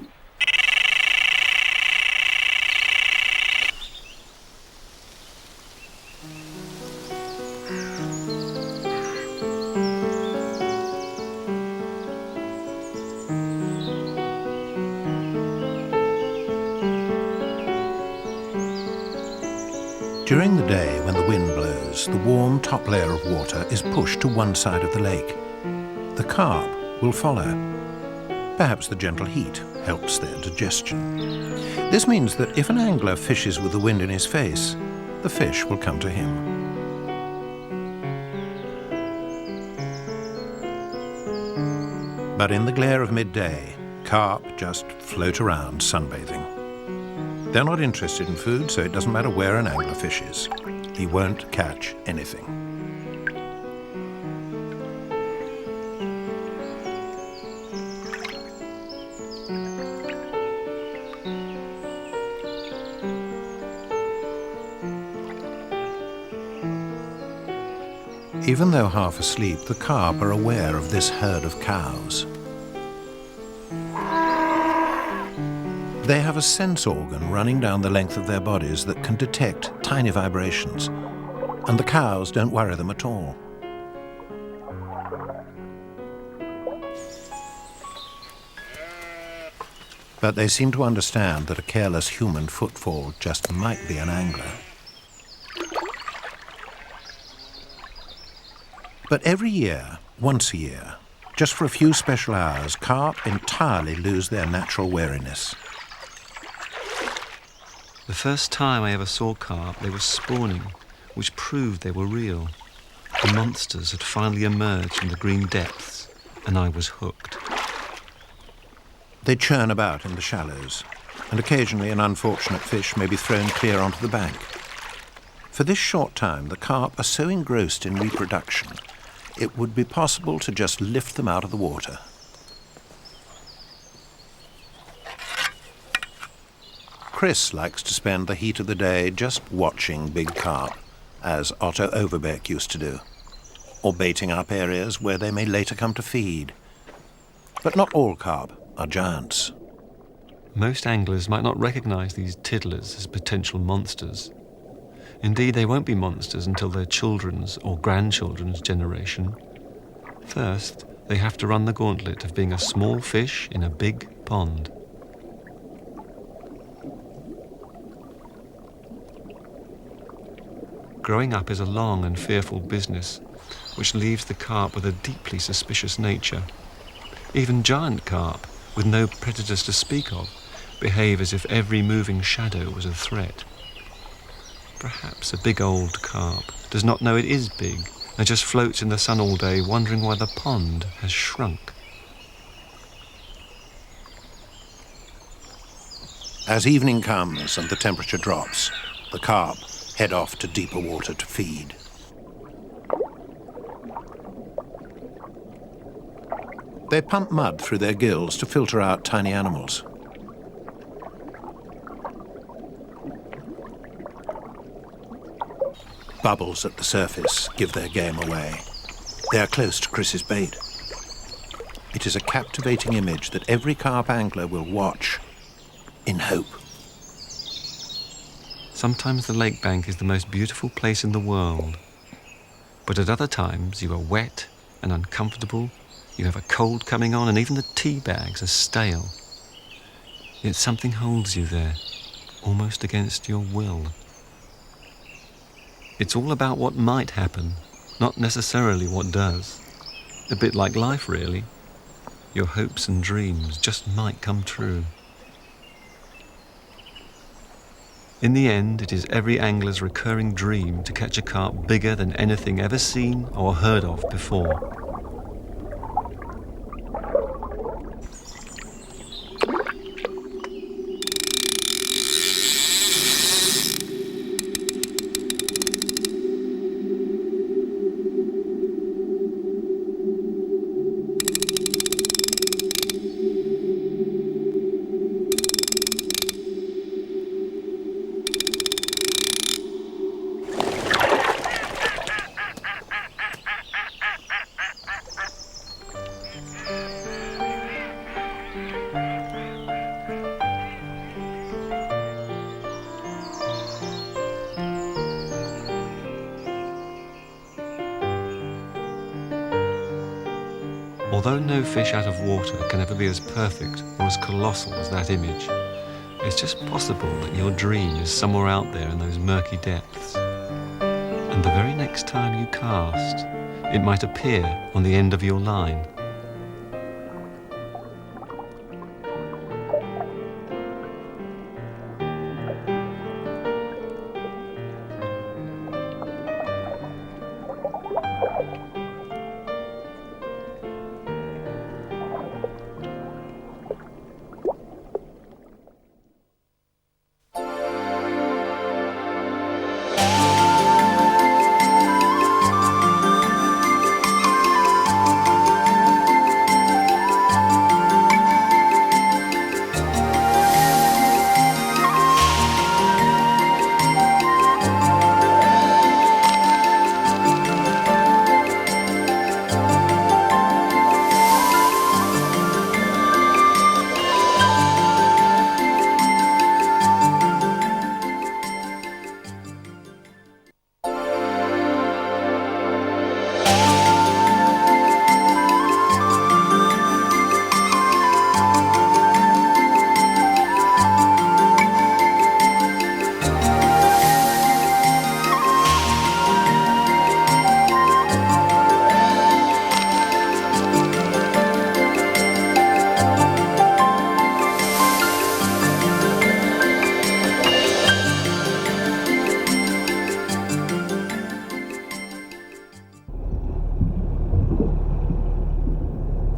During the day, when the wind blows, the warm top layer of water is pushed to one side of the lake. The carp will follow. Perhaps the gentle heat helps their digestion. This means that if an angler fishes with the wind in his face, the fish will come to him. But in the glare of midday, carp just float around sunbathing. They're not interested in food, so it doesn't matter where an angler fishes. He won't catch anything. Even though half asleep, the carp are aware of this herd of cows. They have a sense organ running down the length of their bodies that can detect tiny vibrations, and the cows don't worry them at all. But they seem to understand that a careless human footfall just might be an angler. But every year, once a year, just for a few special hours, carp entirely lose their natural wariness. The first time I ever saw carp, they were spawning, which proved they were real. The monsters had finally emerged from the green depths, and I was hooked. They churn about in the shallows, and occasionally an unfortunate fish may be thrown clear onto the bank. For this short time, the carp are so engrossed in reproduction, it would be possible to just lift them out of the water. Chris likes to spend the heat of the day just watching big carp, as Otto Overbeck used to do, or baiting up areas where they may later come to feed. But not all carp are giants. Most anglers might not recognize these tiddlers as potential monsters. Indeed, they won't be monsters until their children's or grandchildren's generation. First, they have to run the gauntlet of being a small fish in a big pond. Growing up is a long and fearful business, which leaves the carp with a deeply suspicious nature. Even giant carp, with no predators to speak of, behave as if every moving shadow was a threat. Perhaps a big old carp does not know it is big and just floats in the sun all day wondering why the pond has shrunk. As evening comes and the temperature drops, the carp head off to deeper water to feed. They pump mud through their gills to filter out tiny animals. Bubbles at the surface give their game away. They are close to Chris's bait. It is a captivating image that every carp angler will watch in hope. Sometimes the lake bank is the most beautiful place in the world. But at other times you are wet and uncomfortable, you have a cold coming on, and even the tea bags are stale. Yet something holds you there, almost against your will. It's all about what might happen, not necessarily what does. A bit like life, really. Your hopes and dreams just might come true. In the end, it is every angler's recurring dream to catch a carp bigger than anything ever seen or heard of before. Although no fish out of water can ever be as perfect or as colossal as that image, it's just possible that your dream is somewhere out there in those murky depths. And the very next time you cast, it might appear on the end of your line.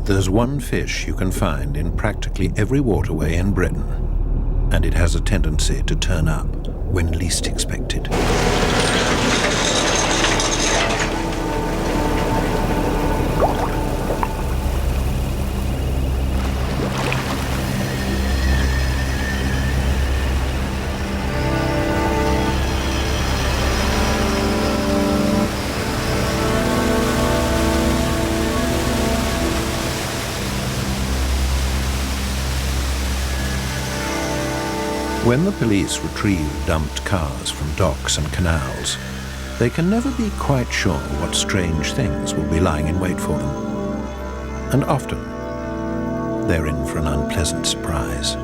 There's one fish you can find in practically every waterway in Britain, and it has a tendency to turn up when least expected. When the police retrieve dumped cars from docks and canals, they can never be quite sure what strange things will be lying in wait for them. And often, they're in for an unpleasant surprise.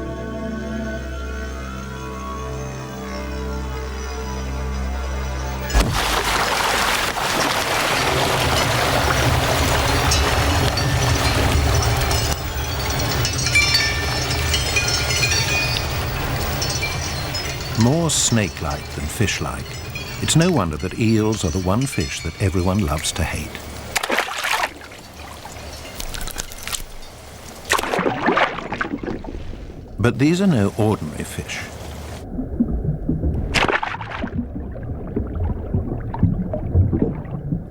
More snake-like than fish-like, it's no wonder that eels are the one fish that everyone loves to hate. But these are no ordinary fish.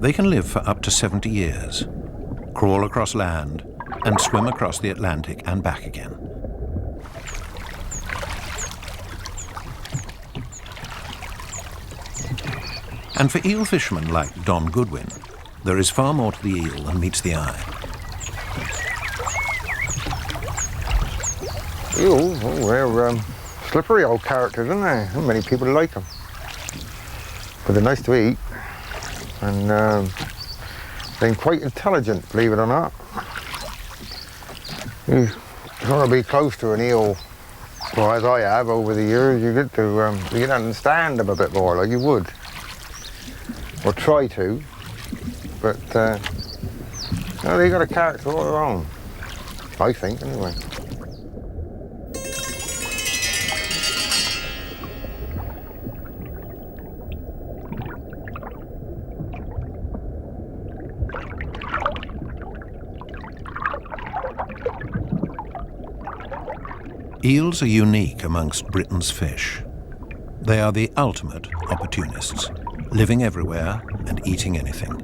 They can live for up to 70 years, crawl across land, and swim across the Atlantic and back again. And for eel fishermen like Don Goodwin, there is far more to the eel than meets the eye. Eels, they're slippery old characters, aren't they? Not many people like them. but they're nice to eat, and they're quite intelligent, believe it or not. You want to be close to an eel, well, as I have over the years, you get to understand them a bit more, like you would, or try to. But no, they got a character all their own, I think, anyway. Eels are unique amongst Britain's fish. They are the ultimate opportunists, living everywhere and eating anything.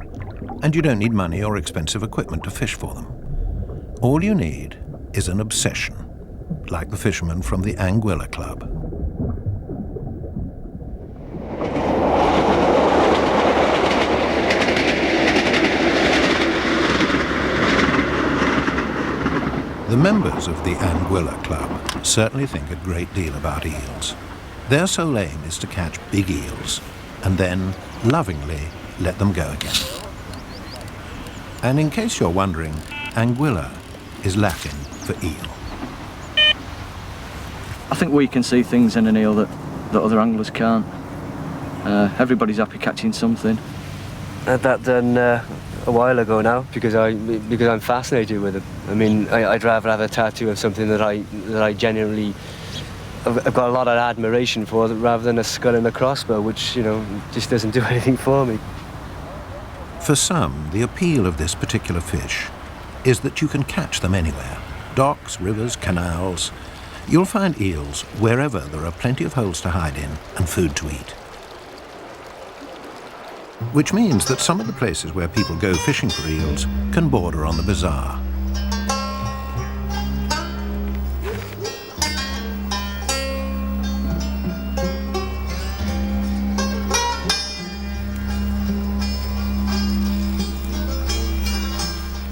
And you don't need money or expensive equipment to fish for them. All you need is an obsession, like the fishermen from the Anguilla Club. The members of the Anguilla Club certainly think a great deal about eels. Their sole aim is to catch big eels and then lovingly let them go again. And in case you're wondering, Anguilla is Latin for eel. I think we can see things in an eel that other anglers can't. Everybody's happy catching something. I had that done a while ago now because I'm fascinated with it. I mean, I'd rather have a tattoo of something that I genuinely I've got a lot of admiration for rather than a skull and a crossbow, which, you know, just doesn't do anything for me. For some, the appeal of this particular fish is that you can catch them anywhere. Docks, rivers, canals. You'll find eels wherever there are plenty of holes to hide in and food to eat. Which means that some of the places where people go fishing for eels can border on the bizarre.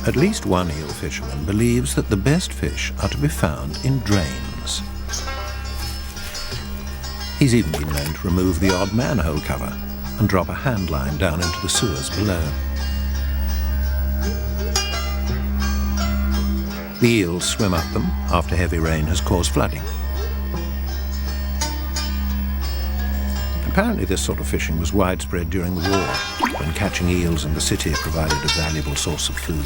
At least one eel fisherman believes that the best fish are to be found in drains. He's even been known to remove the odd manhole cover and drop a hand line down into the sewers below. The eels swim up them after heavy rain has caused flooding. Apparently this sort of fishing was widespread during the war, when catching eels in the city provided a valuable source of food.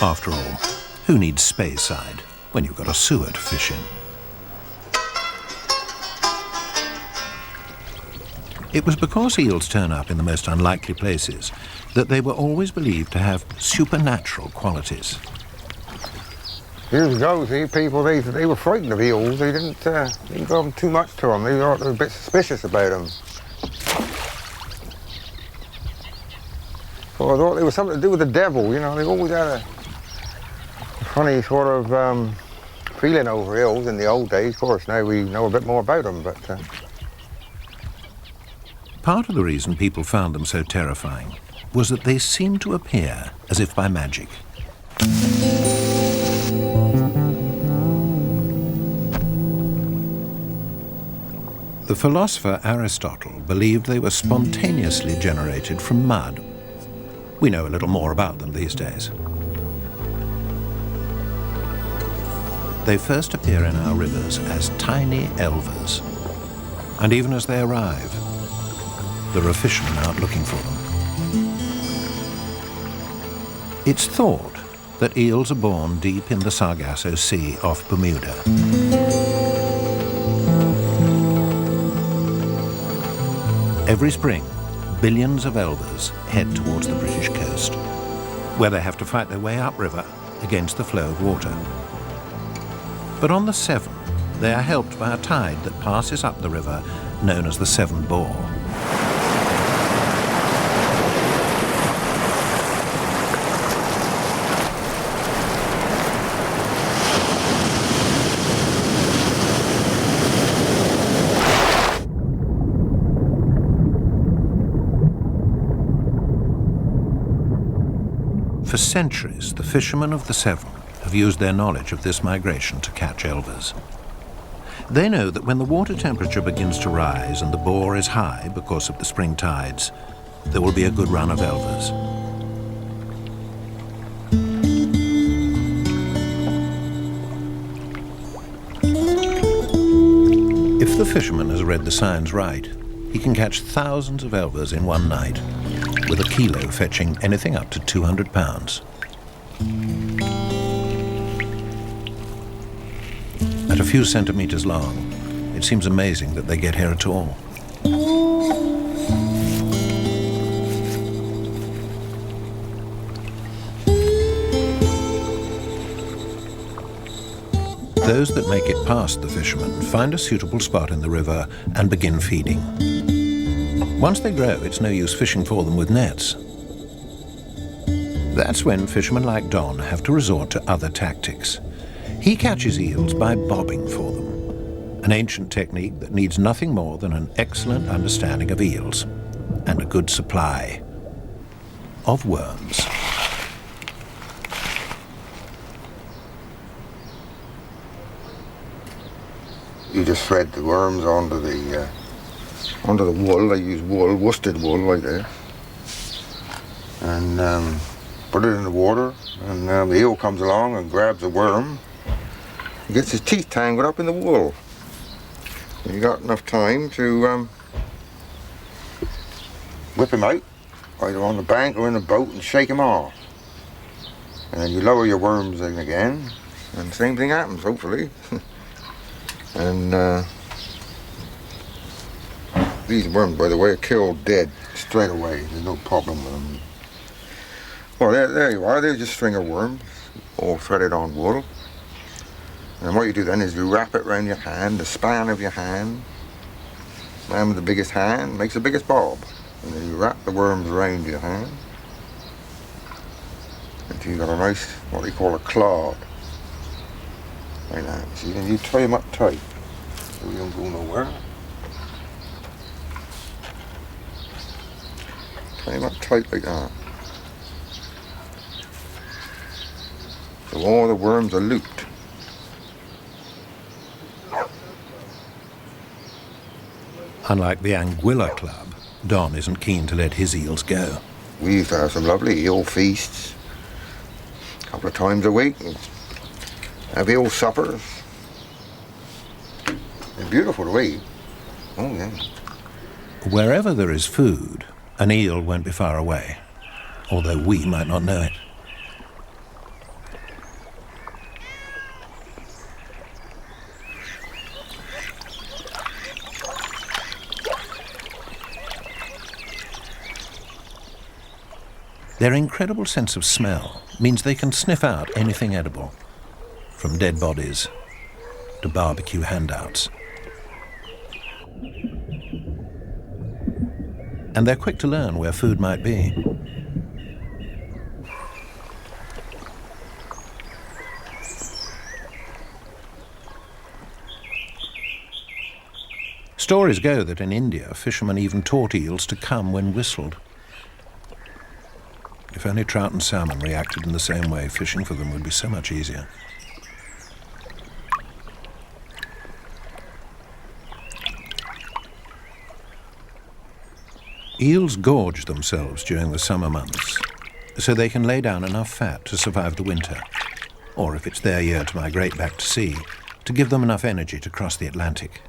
After all, who needs Speyside when you've got a sewer to fish in? It was because eels turn up in the most unlikely places that they were always believed to have supernatural qualities. Years ago, see, people, they were frightened of eels. They didn't go too much to them. They were a bit suspicious about them. So I thought they were something to do with the devil, you know. They always had a funny sort of feeling over eels in the old days. Of course, now we know a bit more about them, but... Part of the reason people found them so terrifying was that they seemed to appear as if by magic. The philosopher Aristotle believed they were spontaneously generated from mud. We know a little more about them these days. They first appear in our rivers as tiny elvers, and even as they arrive, there are fishermen out looking for them. It's thought that eels are born deep in the Sargasso Sea off Bermuda. Every spring, billions of elvers head towards the British coast, where they have to fight their way upriver against the flow of water. But on the Severn, they are helped by a tide that passes up the river, known as the Severn Bore. For centuries, the fishermen of the Severn have used their knowledge of this migration to catch elvers. They know that when the water temperature begins to rise and the bore is high because of the spring tides, there will be a good run of elvers. If the fisherman has read the signs right, he can catch thousands of elvers in one night, with a kilo fetching anything up to 200 pounds. At a few centimeters long, it seems amazing that they get here at all. Those that make it past the fishermen find a suitable spot in the river and begin feeding. Once they grow, it's no use fishing for them with nets. That's when fishermen like Don have to resort to other tactics. He catches eels by bobbing for them, an ancient technique that needs nothing more than an excellent understanding of eels and a good supply of worms. You just thread the worms onto the wool. They use wool, worsted wool, like that, and put it in the water. And the eel comes along and grabs the worm. He gets his teeth tangled up in the wool. And you got enough time to whip him out, either on the bank or in the boat, and shake him off. And then you lower your worms in again, and the same thing happens, hopefully. And these worms, by the way, are killed dead straight away. There's no problem with them. Well, there you are. There's just a string of worms, all threaded on wool. And what you do then is you wrap it around your hand, the span of your hand. Man with the biggest hand makes the biggest bob. And then you wrap the worms around your hand until you've got a nice, what we call a clod. Like that. See, and you tie them up tight so you don't go nowhere. Tie them up tight like that. So all the worms are looped. Unlike the Anguilla Club, Don isn't keen to let his eels go. We used to have some lovely eel feasts a couple of times a week. Have eel suppers. They're beautiful to eat. Oh, yeah. Wherever there is food, an eel won't be far away, although we might not know it. Their incredible sense of smell means they can sniff out anything edible, from dead bodies to barbecue handouts. And they're quick to learn where food might be. Stories go that in India, fishermen even taught eels to come when whistled. If only trout and salmon reacted in the same way, fishing for them would be so much easier. Eels gorge themselves during the summer months, so they can lay down enough fat to survive the winter, or if it's their year to migrate back to sea, to give them enough energy to cross the Atlantic.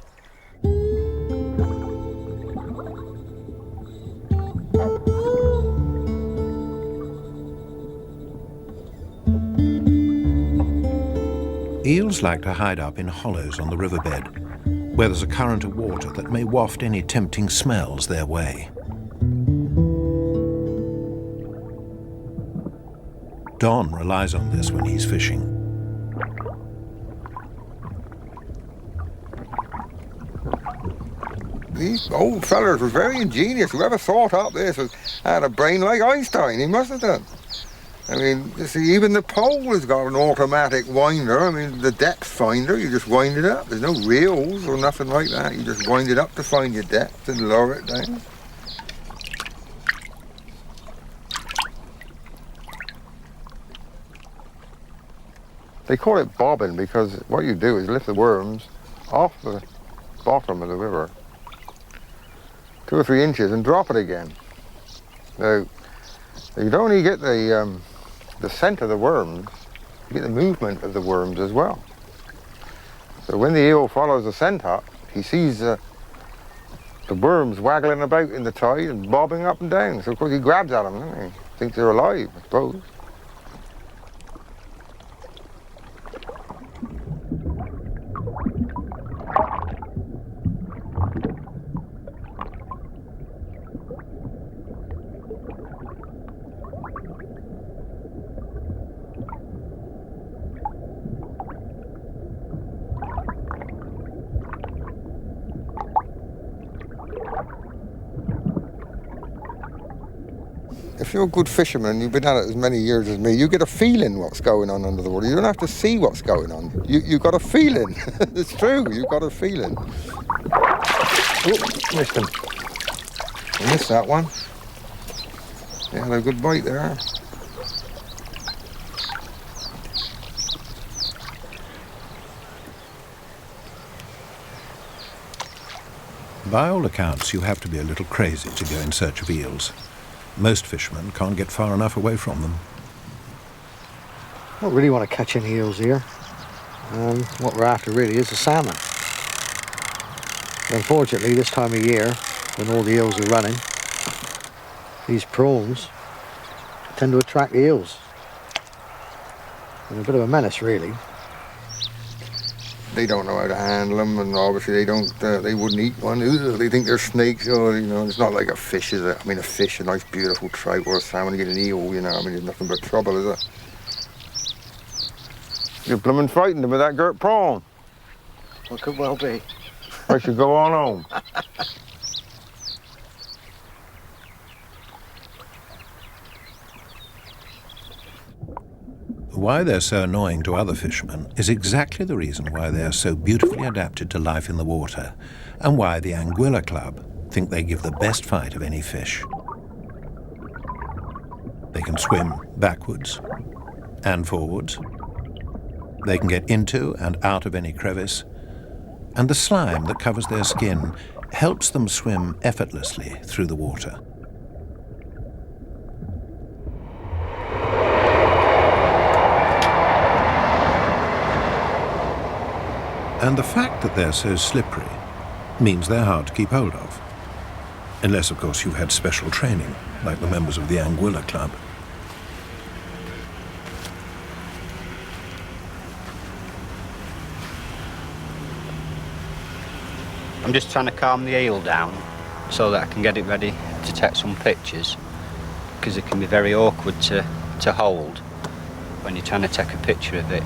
Eels like to hide up in hollows on the riverbed, where there's a current of water that may waft any tempting smells their way. Don relies on this when he's fishing. These old fellas were very ingenious. Whoever thought up this had a brain like Einstein. He must have done. I mean, you see, even the pole has got an automatic winder. I mean, the depth finder, you just wind it up. There's no reels or nothing like that. You just wind it up to find your depth and lower it down. They call it bobbing because what you do is lift the worms off the bottom of the river 2 or 3 inches and drop it again. Now, you don't only get the scent of the worms, you get the movement of the worms as well. So when the eel follows the scent up, he sees the worms waggling about in the tide and bobbing up and down. So of course he grabs at them, doesn't he? Thinks they're alive, I suppose. If you're a good fisherman, you've been at it as many years as me, you get a feeling what's going on under the water. You don't have to see what's going on. You've got a feeling. It's true, you've got a feeling. Oh, missed him. I missed that one. Yeah, had a good bite there. By all accounts, you have to be a little crazy to go in search of eels. Most fishermen can't get far enough away from them. I don't really want to catch any eels here. What we're after really is a salmon. But unfortunately, this time of year, when all the eels are running, these prawns tend to attract the eels. They're a bit of a menace, really. They don't know how to handle them, and obviously they don't. They wouldn't eat one. They think they're snakes, or you know. It's not like a fish, is it? I mean, a fish, a nice, beautiful trout or a salmon, you get an eel, you know. I mean, there's nothing but trouble, is it? You're blooming frightened with that girt prawn. Well, could well be. I should go on home. Why they're so annoying to other fishermen is exactly the reason why they are so beautifully adapted to life in the water, and why the Anguilla Club think they give the best fight of any fish. They can swim backwards and forwards. They can get into and out of any crevice, and the slime that covers their skin helps them swim effortlessly through the water. And the fact that they're so slippery means they're hard to keep hold of. Unless, of course, you've had special training, like the members of the Anguilla Club. I'm just trying to calm the eel down so that I can get it ready to take some pictures, because it can be very awkward to hold when you're trying to take a picture of it.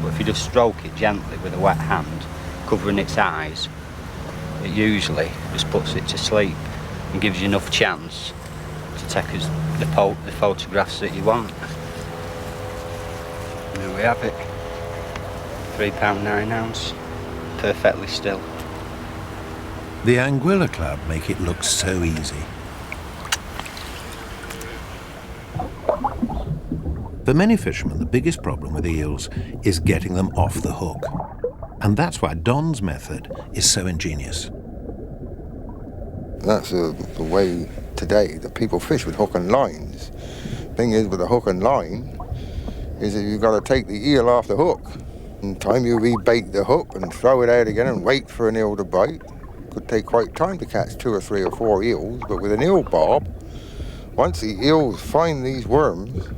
But if you just stroke it gently with a wet hand, covering its eyes, it usually just puts it to sleep and gives you enough chance to take the photographs that you want. And there we have it. £3 9 ounce, perfectly still. The Anguilla Club make it look so easy. For many fishermen, the biggest problem with eels is getting them off the hook. And that's why Don's method is so ingenious. That's the way today that people fish, with hook and lines. Thing is, with a hook and line, is that you've got to take the eel off the hook. In time you rebait the hook and throw it out again and wait for an eel to bite. Could take quite time to catch 2 or 3 or 4 eels, but with an eel bob, once the eels find these worms,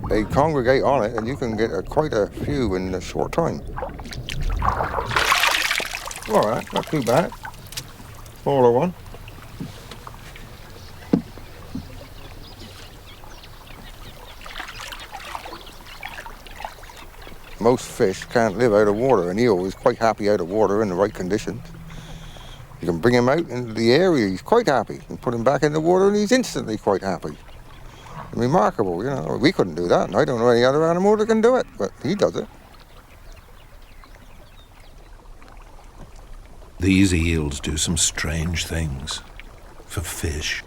they congregate on it and you can get quite a few in a short time. All right, not too bad. Smaller one. Most fish can't live out of water. An eel is quite happy out of water in the right conditions. You can bring him out into the area, he's quite happy. You can put him back in the water and he's instantly quite happy. Remarkable, you know. We couldn't do that, and I don't know any other animal that can do it, but he does it. These eels do some strange things for fish.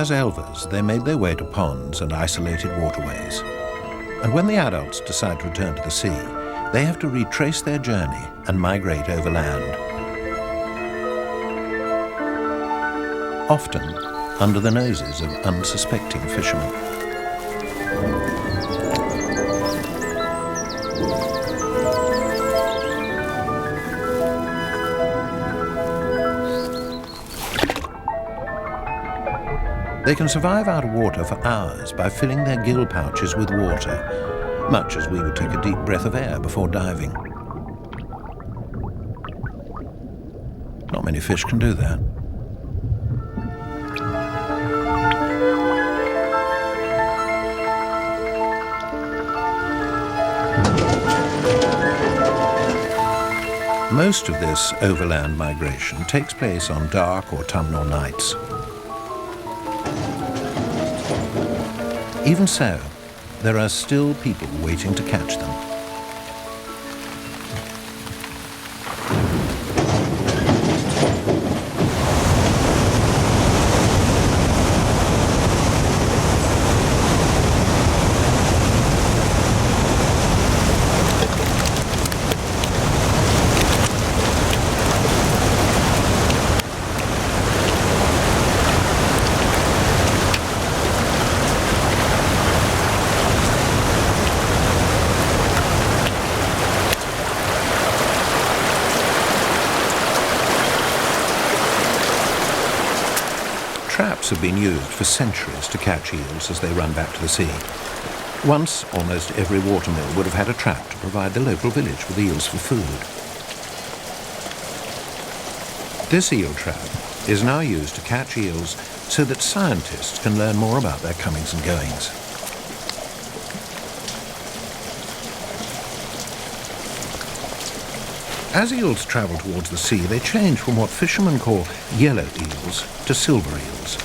As elvers, they made their way to ponds and isolated waterways. And when the adults decide to return to the sea, they have to retrace their journey and migrate overland. Often under the noses of unsuspecting fishermen. They can survive out of water for hours by filling their gill pouches with water, much as we would take a deep breath of air before diving. Not many fish can do that. Most of this overland migration takes place on dark autumnal nights. Even so, there are still people waiting to catch them. Traps have been used for centuries to catch eels as they run back to the sea. Once, almost every watermill would have had a trap to provide the local village with eels for food. This eel trap is now used to catch eels so that scientists can learn more about their comings and goings. As eels travel towards the sea, they change from what fishermen call yellow eels to silver eels,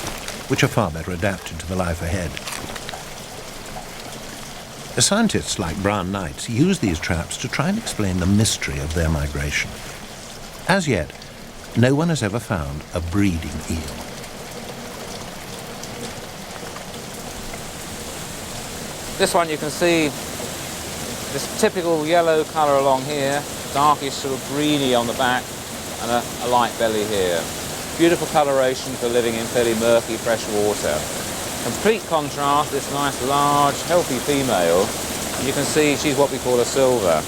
which are far better adapted to the life ahead. The scientists like Brown Knights use these traps to try and explain the mystery of their migration. As yet, no one has ever found a breeding eel. This one you can see this typical yellow colour along here, darkish sort of greeny on the back and a light belly here. Beautiful coloration for living in fairly murky fresh water. Complete contrast, this nice large healthy female, you can see she's what we call a silver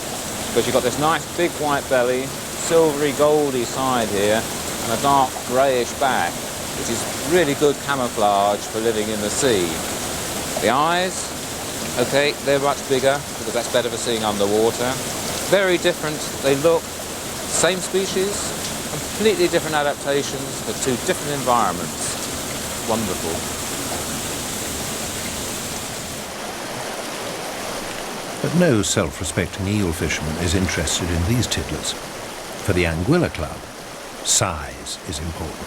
because you've got this nice big white belly, silvery goldy side here and a dark greyish back, which is really good camouflage for living in the sea. The eyes, okay, they're much bigger because that's better for seeing underwater. Very different, they look, same species, completely different adaptations for two different environments. Wonderful. But no self-respecting eel fisherman is interested in these tiddlers. For the Anguilla Club, size is important.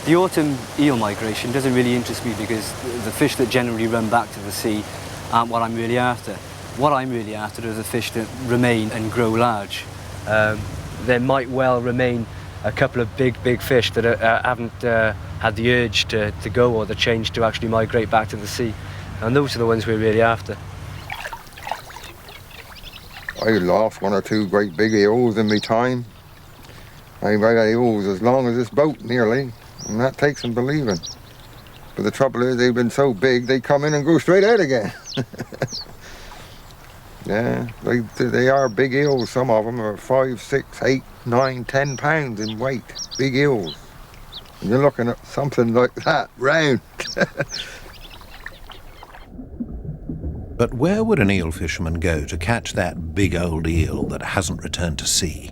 The autumn eel migration doesn't really interest me because the fish that generally run back to the sea aren't what I'm really after. What I'm really after are the fish that remain and grow large. There might well remain a couple of big fish that haven't had the urge to go or the change to actually migrate back to the sea. And those are the ones we're really after. I lost one or two great big eels in my time. I've had eels as long as this boat nearly, and that takes some believing. But the trouble is they've been so big they come in and go straight out again. Yeah, they are big eels. Some of them are 5, 6, 8, 9, 10 pounds in weight. Big eels. And you're looking at something like that round. But where would an eel fisherman go to catch that big old eel that hasn't returned to sea?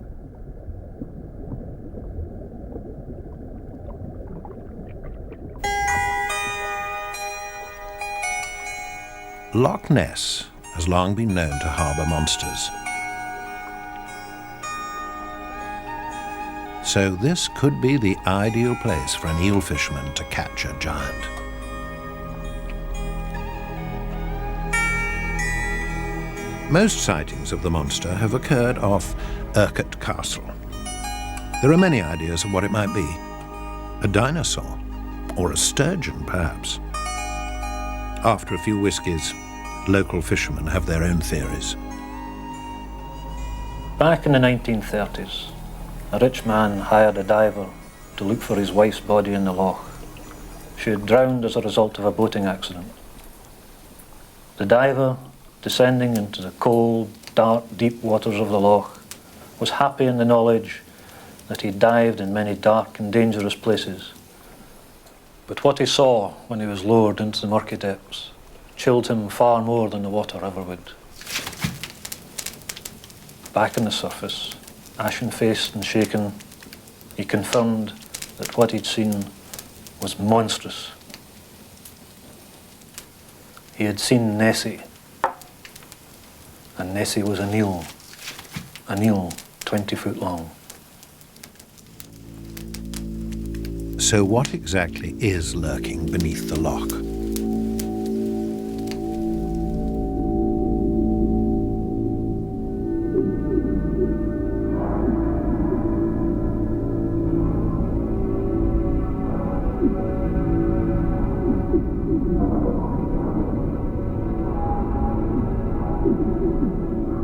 Loch Ness has long been known to harbour monsters. So this could be the ideal place for an eel fisherman to catch a giant. Most sightings of the monster have occurred off Urquhart Castle. There are many ideas of what it might be. A dinosaur, Or a sturgeon, perhaps. After a few whiskies, local fishermen have their own theories. Back in the 1930s, a rich man hired a diver to look for his wife's body in the loch. She had drowned as a result of a boating accident. The diver, descending into the cold, dark, deep waters of the loch, was happy in the knowledge that he dived in many dark and dangerous places. But what he saw when he was lowered into the murky depths chilled him far more than the water ever would. Back on the surface, ashen-faced and shaken, he confirmed that what he'd seen was monstrous. He had seen Nessie, and Nessie was an eel 20 foot long. So what exactly is lurking beneath the loch?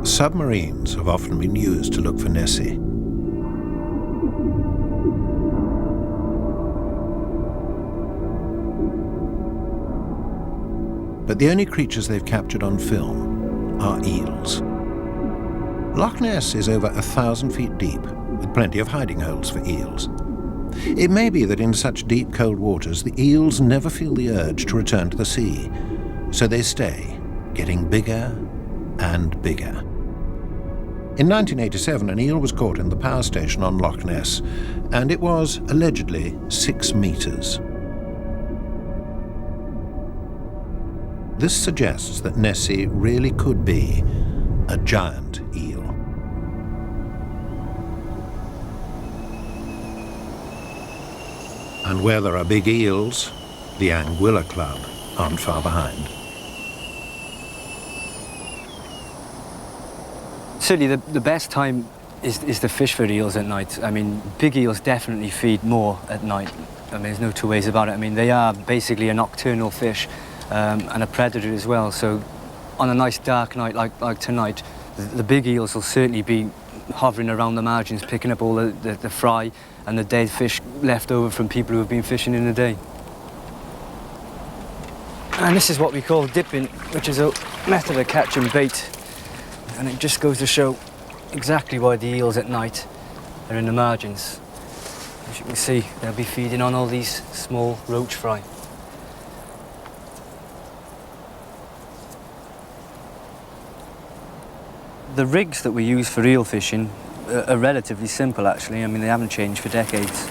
Submarines have often been used to look for Nessie. But the only creatures they've captured on film are eels. Loch Ness is over 1,000 feet deep, with plenty of hiding holes for eels. It may be that in such deep, cold waters, the eels never feel the urge to return to the sea, so they stay, getting bigger and bigger. In 1987, an eel was caught in the power station on Loch Ness, and it was allegedly 6 meters. This suggests that Nessie really could be a giant eel. And where there are big eels, the Anguilla Club aren't far behind. Certainly the best time is to fish for eels at night. I mean, big eels definitely feed more at night. I mean, there's no two ways about it. I mean, they are basically a nocturnal fish and a predator as well. So on a nice dark night like tonight, the big eels will certainly be hovering around the margins, picking up all the fry and the dead fish left over from people who have been fishing in the day. And this is what we call dipping, which is a method of catching bait. And it just goes to show exactly why the eels at night are in the margins. As you can see, they'll be feeding on all these small roach fry. The rigs that we use for eel fishing are relatively simple, actually. I mean, they haven't changed for decades.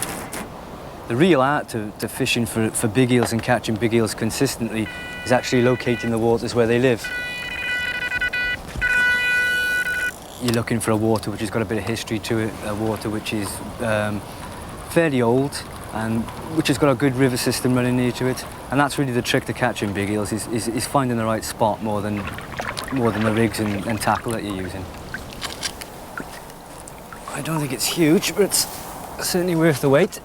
The real art to fishing for big eels and catching big eels consistently is actually locating the waters where they live. You're looking for a water which has got a bit of history to it, a water which is fairly old and which has got a good river system running near to it. And that's really the trick to catching big eels, is finding the right spot more than the rigs and tackle that you're using. I don't think it's huge, but it's certainly worth the wait.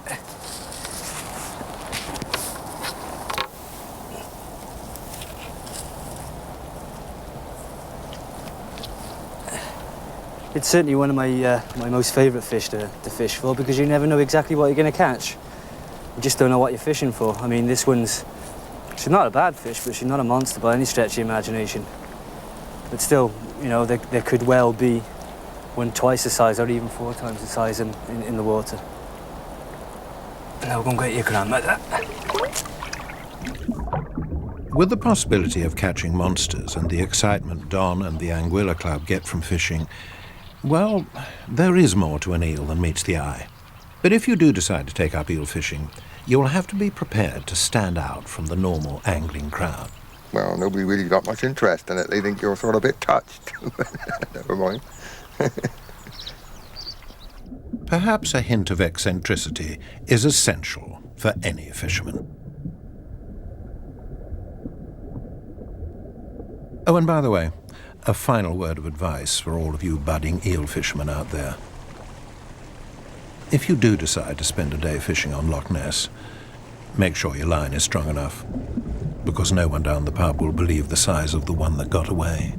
It's certainly one of my most favourite fish to fish for, because you never know exactly what you're going to catch. You just don't know what you're fishing for. I mean, she's not a bad fish, but she's not a monster by any stretch of the imagination. But still, you know, there could well be one twice the size or even 4 times the size in the water. Now we're going to get your grandmother. With the possibility of catching monsters and the excitement Don and the Anguilla Club get from fishing, well, there is more to an eel than meets the eye. But if you do decide to take up eel fishing, you'll have to be prepared to stand out from the normal angling crowd. Well, nobody really got much interest in it. They think you're sort of a bit touched. Never mind. Perhaps a hint of eccentricity is essential for any fisherman. Oh, and by the way, a final word of advice for all of you budding eel fishermen out there. If you do decide to spend a day fishing on Loch Ness, Make sure your line is strong enough, because no one down the pub will believe the size of the one that got away.